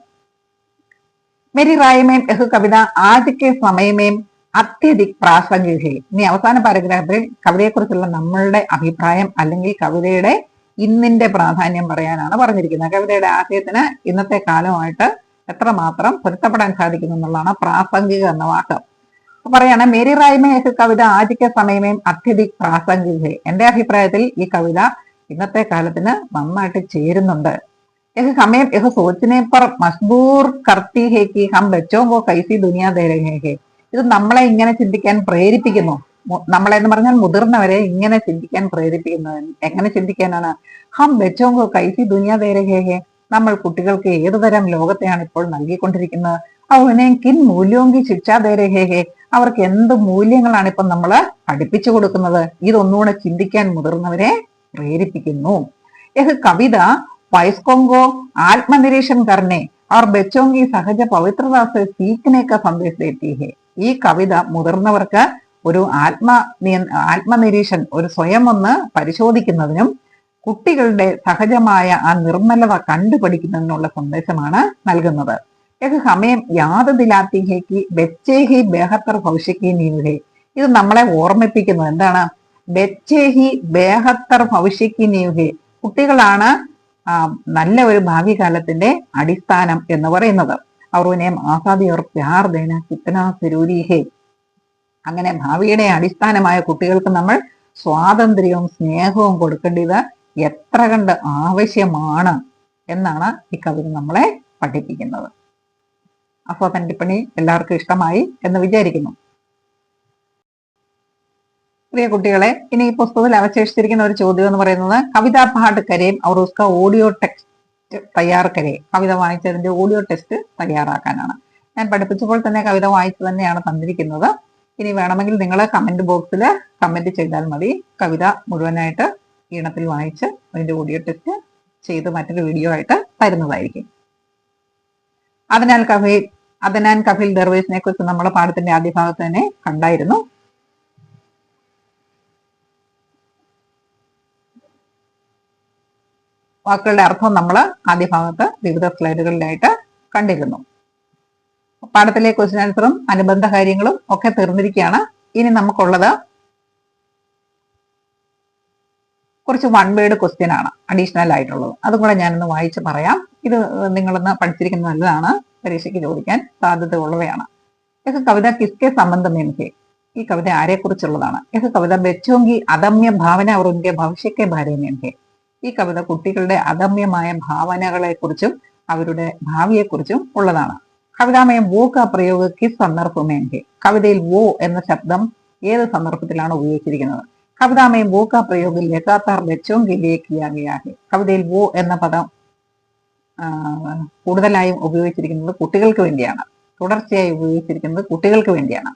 मेरी राय में यह कविता आज के समय में അത്യധിക് പ്രാസംഗിക. ഇനി അവസാന പാരഗ്രാഫിൽ കവിതയെക്കുറിച്ചുള്ള നമ്മളുടെ അഭിപ്രായം അല്ലെങ്കിൽ കവിതയുടെ ഇന്നിന്റെ പ്രാധാന്യം പറയാനാണ് പറഞ്ഞിരിക്കുന്നത്. കവിതയുടെ ആശയത്തിന് ഇന്നത്തെ കാലമായിട്ട് എത്രമാത്രം പൊരുത്തപ്പെടാൻ സാധിക്കുന്നു എന്നുള്ളതാണ് പ്രാസംഗിക എന്ന വാക്ക്. പറയാണ് മേരി റായ്മേ കവിത ആജിക്ക സമയമേം അത്യധിക് പ്രാസംഗിക. എന്റെ അഭിപ്രായത്തിൽ ഈ കവിത ഇന്നത്തെ കാലത്തിന് നന്നായിട്ട് ചേരുന്നുണ്ട്. हमें यह सोचने पर मजबूर करती है कि हम बच्चों को कैसी दुनिया दे रहे हैं. ഇത് നമ്മളെ ഇങ്ങനെ ചിന്തിക്കാൻ പ്രേരിപ്പിക്കുന്നു. നമ്മളെ എന്ന് പറഞ്ഞാൽ മുതിർന്നവരെ ഇങ്ങനെ ചിന്തിക്കാൻ പ്രേരിപ്പിക്കുന്നത്. എങ്ങനെ ചിന്തിക്കാനാണ്? ഹം ബച്ചോ കോ കൈസി ദുനിയ ദേ രഹേ ഹേ, നമ്മൾ കുട്ടികൾക്ക് ഏതുതരം ലോകത്തെയാണ് ഇപ്പോൾ നൽകിക്കൊണ്ടിരിക്കുന്നത്. അവനെ കിൻ മൂല്യോങ്കി ശിക്ഷ ദേ രഹേ ഹേ, അവർക്ക് എന്ത് മൂല്യങ്ങളാണ് ഇപ്പം നമ്മൾ പഠിപ്പിച്ചു കൊടുക്കുന്നത്. ഇതൊന്നുകൂടെ ചിന്തിക്കാൻ മുതിർന്നവരെ പ്രേരിപ്പിക്കുന്നു. യഹ് കവിത वयस्कों को आत्मनिरीक्षण करने और बच्चों की सहज पवित्रता से सीखने का संदेश देती है. ഈ കവിത മുതിർന്നവർക്ക് ഒരു ആത്മനിരീക്ഷൺ, ഒരു സ്വയം ഒന്ന് പരിശോധിക്കുന്നതിനും കുട്ടികളുടെ സഹജമായ ആ നിർമ്മലത കണ്ടുപഠിക്കുന്നതിനുള്ള സന്ദേശമാണ് നൽകുന്നത്. ഏക് ഹമേം യാദ് ദിലാത്തി ഹേ കി ബച്ചേ ഹി ബേഹത്തർ ഭവിഷ്യക്ക് നീവേ. ഇത് നമ്മളെ ഓർമ്മിപ്പിക്കുന്നത് എന്താണ്? ബച്ചേ ഹി ബേഹത്തർ ഭവിഷ്യക്ക് നീവേ, കുട്ടികളാണ് നല്ല ഒരു ഭാവി കാലത്തിന്റെ അടിസ്ഥാനം എന്ന് പറയുന്നത്. അവറുവിനെ ആസാദി ഓർ പ്യാർ ദേന കിത്തനാ ജരൂരി ഹേ. അങ്ങനെ ഭാവിയുടെ അടിസ്ഥാനമായ കുട്ടികൾക്ക് നമ്മൾ സ്വാതന്ത്ര്യവും സ്നേഹവും കൊടുക്കേണ്ടത് എത്ര കണ്ട് ആവശ്യമാണ് എന്നാണ് ഈ കവിത നമ്മളെ പഠിപ്പിക്കുന്നത്. അപ്പോൾ ടിപ്പണി എല്ലാവർക്കും ഇഷ്ടമായി എന്ന് വിചാരിക്കുന്നു. പ്രിയ കുട്ടികളെ, ഇനി ഈ പുസ്തകത്തിൽ അവശേഷിച്ചിരിക്കുന്ന ഒരു ചോദ്യം എന്ന് പറയുന്നത് കവിതാ പാഠ് കരേം അവർ ഉസ്ക ഓഡിയോ ടെക്സ്റ്റ് തയ്യാർ കരേ. കവിത വായിച്ചതിന്റെ ഓഡിയോ ടെസ്റ്റ് തയ്യാറാക്കാനാണ്. ഞാൻ പഠിപ്പിച്ചപ്പോൾ തന്നെ കവിത വായിച്ചു തന്നെയാണ് തന്നിരിക്കുന്നത്. ഇനി വേണമെങ്കിൽ നിങ്ങൾ കമന്റ് ബോക്സിൽ കമന്റ് ചെയ്താൽ മതി. കവിത മുഴുവനായിട്ട് ഈണത്തിൽ വായിച്ച് അതിന്റെ ഓഡിയോ ടെസ്റ്റ് ചെയ്ത് മറ്റൊരു വീഡിയോ ആയിട്ട് തരുന്നതായിരിക്കും. അദനാൻ കഫീൽ ദർവേസിനെ കുറിച്ച് നമ്മൾ പാഠത്തിന്റെ ആദ്യ ഭാഗത്ത് തന്നെ കണ്ടായിരുന്നു. വാക്കുകളുടെ അർത്ഥം നമ്മൾ ആദ്യ ഭാഗത്ത് വിവിധ സ്ലൈഡുകളിലായിട്ട് കണ്ടിരുന്നു. പാഠത്തിലെ ക്വസ്റ്റ്യൻ ആൻസറും അനുബന്ധ കാര്യങ്ങളും ഒക്കെ തീർന്നിരിക്കുകയാണ്. ഇനി നമുക്കുള്ളത് കുറച്ച് വൺ വേർഡ് ക്വസ്റ്റ്യൻ ആണ് അഡീഷണൽ ആയിട്ടുള്ളത്. അതും കൂടെ ഞാനൊന്ന് വായിച്ച് പറയാം. ഇത് നിങ്ങളൊന്ന് പഠിച്ചിരിക്കുന്നത് നല്ലതാണ്, പരീക്ഷയ്ക്ക് ചോദിക്കാൻ സാധ്യത ഉള്ളവയാണ്. ഏക കവിത കിസ്കെ സംബന്ധം എനിക്ക്, ഈ കവിത ആരെക്കുറിച്ചുള്ളതാണ്? ഏക കവിത ബച്ചോങ്കി അദമ്യ ഭാവന അവർ ഉന്റെ ഭവിഷ്യക്കെ ഭാരേമേൻഹെ. ഈ കവിത കുട്ടികളുടെ അദമ്യമായ ഭാവനകളെക്കുറിച്ചും അവരുടെ ഭാവിയെക്കുറിച്ചും ഉള്ളതാണ്. കവിതാമയം വോ കാ പ്രയോഗ കിസ് സന്ദർഭമേൻഹെ. കവിതയിൽ വോ എന്ന ശബ്ദം ഏത് സന്ദർഭത്തിലാണ് ഉപയോഗിച്ചിരിക്കുന്നത്? കവിതാമയം വോ കാ പ്രയോഗ ലഗാതാർ ബച്ചോങ്കിലേക്കിയാകെ. കവിതയിൽ വോ എന്ന പദം കൂടുതലായും ഉപയോഗിച്ചിരിക്കുന്നത് കുട്ടികൾക്ക് വേണ്ടിയാണ്. തുടർച്ചയായി ഉപയോഗിച്ചിരിക്കുന്നത് കുട്ടികൾക്ക് വേണ്ടിയാണ്.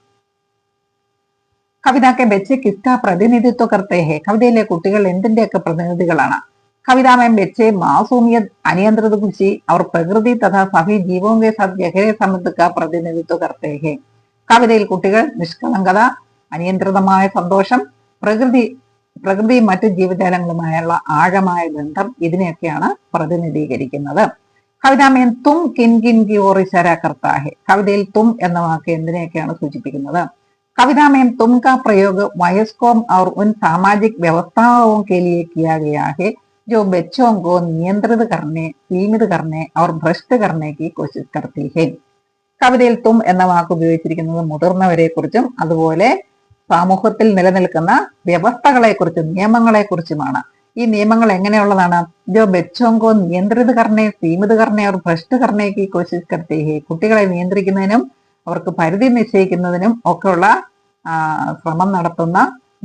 കവിതാക്കെ ബെച്ച് കിസ്ക പ്രതിനിധിത്വ കർത്തേ ഹേ. കവിതയിലെ കുട്ടികൾ എന്തിന്റെയൊക്കെ പ്രതിനിധികളാണ്? കവിതാമയം ബെച്ച് മാസൂമിയത് അനിയന്ത്രിത ഖുശി അവർ പ്രകൃതി തഥാ സഭി ജീവോങ്കെ സാത്ത് ഗഹരെ സംബന്ധ കാ പ്രതിനിധിത്വ കർത്തേ ഹേ. കവിതയിൽ കുട്ടികൾ നിഷ്കളങ്കത, അനിയന്ത്രിതമായ സന്തോഷം, പ്രകൃതിയും മറ്റു ജീവജാലങ്ങളുമായുള്ള ആഴമായ ബന്ധം, ഇതിനെയൊക്കെയാണ് പ്രതിനിധീകരിക്കുന്നത്. കവിതാമയം തും കിൻ കിൻ കി ഓർ ഇശാര കർത്താ ഹേ. കവിതയിൽ തും എന്ന വാക്ക് എന്തിനെയൊക്കെയാണ് സൂചിപ്പിക്കുന്നത്? कविता में तुम का प्रयोग वयस्कों और उन सामाजिक व्यवस्थाओं के लिए किया गया है जो बच्चों को नियंत्रित करने, सीमित करने और भ्रष्ट करने की कोशिश करती है. കവിതയിൽ തും എന്ന വാക്ക് ഉപയോഗിച്ചിരിക്കുന്നത് മുതിർന്നവരെ കുറിച്ചും അതുപോലെ സമൂഹത്തിൽ നിലനിൽക്കുന്ന വ്യവസ്ഥകളെ കുറിച്ചും നിയമങ്ങളെ കുറിച്ചുമാണ്. ഈ നിയമങ്ങൾ എങ്ങനെയുള്ളതാണ്? ജോ ബച്ചോങ്കോ നിയന്ത്രിത് കർണേ സീമിത് കർണേ അവർ ഭ്രഷ്ട് കർണേക്ക് കോശിഷ് കർത്തേ ഹേ. കുട്ടികളെ നിയന്ത്രിക്കുന്നതിനും അവർക്ക് പരിധി നിശ്ചയിക്കുന്നതിനും ഒക്കെയുള്ള ശ്രമം നടത്തുന്ന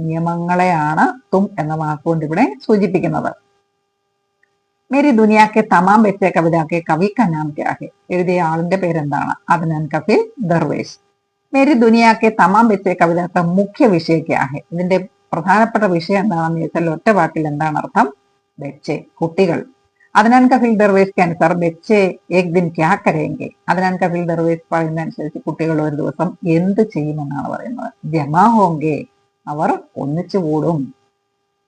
നിയമങ്ങളെയാണ് തും എന്ന വാക്കുകൊണ്ട് ഇവിടെ സൂചിപ്പിക്കുന്നത്. മേരി ദുനിയാക്കെ തമാം ബെച്ചെ കവിതാക്കെ കവി കാ നാം ക്യാ ഹെ. എഴുതിയ ആളിന്റെ പേരെന്താണ്? അദ്നാൻ കഫീൽ ദർവേഷ്. മേരി ദുനിയാക്കെ തമാം ബെച്ചെ കവിതാക്ക മുഖ്യ വിഷയ ക്യാ ഹെ. ഇതിന്റെ പ്രധാനപ്പെട്ട വിഷയം എന്താണെന്ന് ചോദിച്ചാൽ ഒറ്റ വാക്കിൽ എന്താണ് അർത്ഥം? ബെച്ചെ, കുട്ടികൾ. അദ്നാൻ കഫീൽ ദർവേഷ് അനുസാർ ബെച്ചെ ഏക് ദിൻ ക്യാ കരേങ്കെ. അദ്നാൻ കഫീൽ ദർവേഷ് പറയുന്ന അനുസരിച്ച് കുട്ടികൾ ഒരു ദിവസം എന്ത് ചെയ്യുമെന്നാണ് പറയുന്നത്? ജമാ ഹോങ്കെ, അവർ ഒന്നിച്ചു കൂടും.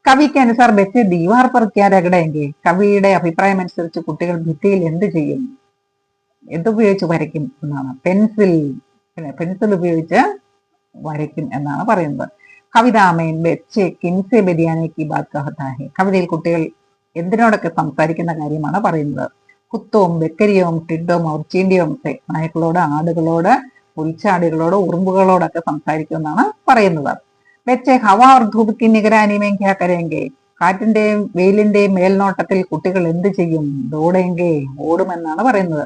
കവിക്ക് അനുസാർ ബെച്ചെ ദീവാർ പർ ക്യാ രഗടേങ്കെ. കവിയുടെ അഭിപ്രായം അനുസരിച്ച് കുട്ടികൾ ഭിത്തിയിൽ എന്ത് ചെയ്യും? എന്തുപയോഗിച്ച് വരയ്ക്കും എന്നാണ്? പെൻസിൽ ഉപയോഗിച്ച് വരയ്ക്കും എന്നാണ് പറയുന്നത്. കവിതാമേൻ ബെച്ചെ കിൻസെ ബെദിയാനെ കി ബാത് കഹതാ ഹെ. കവിതയിൽ കുട്ടികൾ എന്തിനോടൊക്കെ സംസാരിക്കുന്ന കാര്യമാണ് പറയുന്നത്? കുത്തോം ബെക്കരിയോം ടിഡോം അവർ ചീണ്ടിയോം സെ. നായ്ക്കളോട്, ആടുകളോട്, പുൽച്ചാടികളോട്, ഉറുമ്പുകളോടൊക്കെ സംസാരിക്കുമെന്നാണ് പറയുന്നത്. ബെച്ചെ ഹവ ഓർ ധൂപ് കി നിഗരാനി മേം ക്യാ കരേങ്കെ. കാറ്റിന്റെയും വെയിലിന്റെയും മേൽനോട്ടത്തിൽ കുട്ടികൾ എന്ത് ചെയ്യും? ദോടേങ്കെ, ഓടുമെന്നാണ് പറയുന്നത്.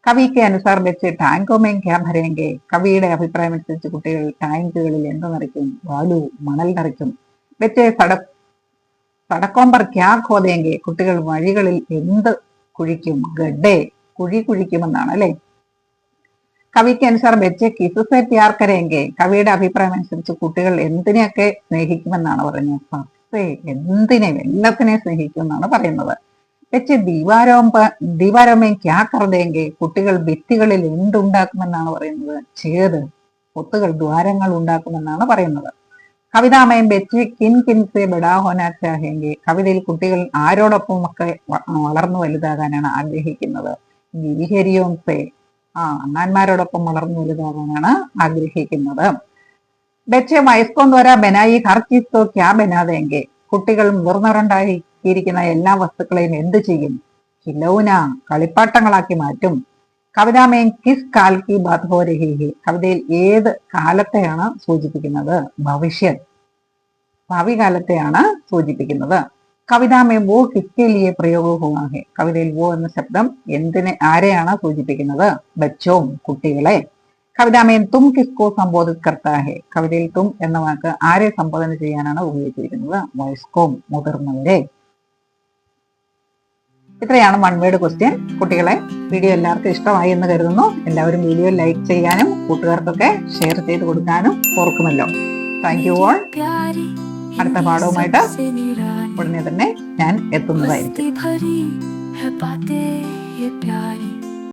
കവിക്ക് അനുസാർ ബെച്ചെ ടാങ്കോ മേം ക്യാ ഭരേങ്കെ. കവിയുടെ അഭിപ്രായം അനുസരിച്ച് കുട്ടികൾ ടാങ്കുകളിൽ എന്ത് നിറയ്ക്കും? ബാലു, മണൽ നിറയ്ക്കും. ബെച്ചെ സടക്കോമ്പർ ക്യാ ഖോദേങ്കെ. കുട്ടികൾ വഴികളിൽ എന്ത് കുഴിക്കും? ഗഡ്ഡെ, കുഴി കുഴിക്കുമെന്നാണ് അല്ലെ. കവിക്ക് അനുസാർ ബെച്ചെ കിസ്സെ പ്യാർ കരേങ്കെ. കവിയുടെ അഭിപ്രായം അനുസരിച്ച് കുട്ടികൾ എന്തിനെയൊക്കെ സ്നേഹിക്കുമെന്നാണ് പറയുന്നത്? സബ്സെ, എന്തിനെയും എല്ലാത്തിനെയും സ്നേഹിക്കും എന്നാണ് പറയുന്നത്. ബെച്ചെ ദീവാരോമേ ക്യാ കർദേങ്കെ. കുട്ടികൾ ഭിത്തികളിൽ എന്തുണ്ടാക്കുമെന്നാണ് പറയുന്നത്? ഛേദ്, പൊത്തുകൾ, ദ്വാരങ്ങൾ ഉണ്ടാക്കുമെന്നാണ് പറയുന്നത്. കവിതാമയം ബെച്ചെ കിൻ കിൻസെ ബഡാ ഹോനാ ചാഹേങ്കെ. കവിതയിൽ കുട്ടികൾ ആരോടൊപ്പം ഒക്കെ വളർന്നു വലുതാകാനാണ് ആഗ്രഹിക്കുന്നത്? ഗിരിഹരിയോം സെ, അണ്ണാന്മാരോടൊപ്പം വളർന്നു വലുതാകാനാണ് ആഗ്രഹിക്കുന്നത്. ബെച്ചെ വയസ്കോം ദ്വാരാ ബനായി ഹർ ചീസ് തോ ക്യാ ബനാദേങ്കെ. കുട്ടികൾ മുതിർന്നവരുണ്ടാക്കിയിരിക്കുന്ന എല്ലാ വസ്തുക്കളെയും എന്ത് ചെയ്യും? ഖിലൗന, കളിപ്പാട്ടങ്ങളാക്കി മാറ്റും. കവിതാമേം കിസ് കാൽ കി ബാത് ഹോ രഹി ഹെ. കവിതയിൽ ഏത് കാലത്തെയാണ് സൂചിപ്പിക്കുന്നത്? ഭവിഷ്യത്, ഭാവി കാലത്തെയാണ് സൂചിപ്പിക്കുന്നത്. കവിതാമേം വോ കിസ്കെ ലിയെ പ്രയോഗ ഹുവാ ഹെ. കവിതയിൽ വോ എന്ന ശബ്ദം ആരെയാണ് സൂചിപ്പിക്കുന്നത്? ബച്ചോം, കുട്ടികളെ. കവിതാമേം തും കിസ്കോ സംബോധിത് കർത്താ ഹെ. കവിതയിൽ തും എന്ന വാക്ക് ആരെ സംബോധന ചെയ്യാനാണ് ഉപയോഗിച്ചിരിക്കുന്നത്? വയസ്കോം, മുതിർന്നവരെ. ഇത്രയാണ് വൺ വേർഡ് ക്വസ്റ്റ്യൻ. കുട്ടികളെ, വീഡിയോ എല്ലാവർക്കും ഇഷ്ടമായി എന്ന് കരുതുന്നു. എല്ലാവരും വീഡിയോ ലൈക്ക് ചെയ്യാനും കൂട്ടുകാർക്കൊക്കെ ഷെയർ ചെയ്ത് കൊടുക്കാനും ഓർക്കുമല്ലോ. Thank you all. അടുത്ത പാഠവുമായിട്ട് ഉടനെ തന്നെ ഞാൻ എത്തുന്നതായിരിക്കും.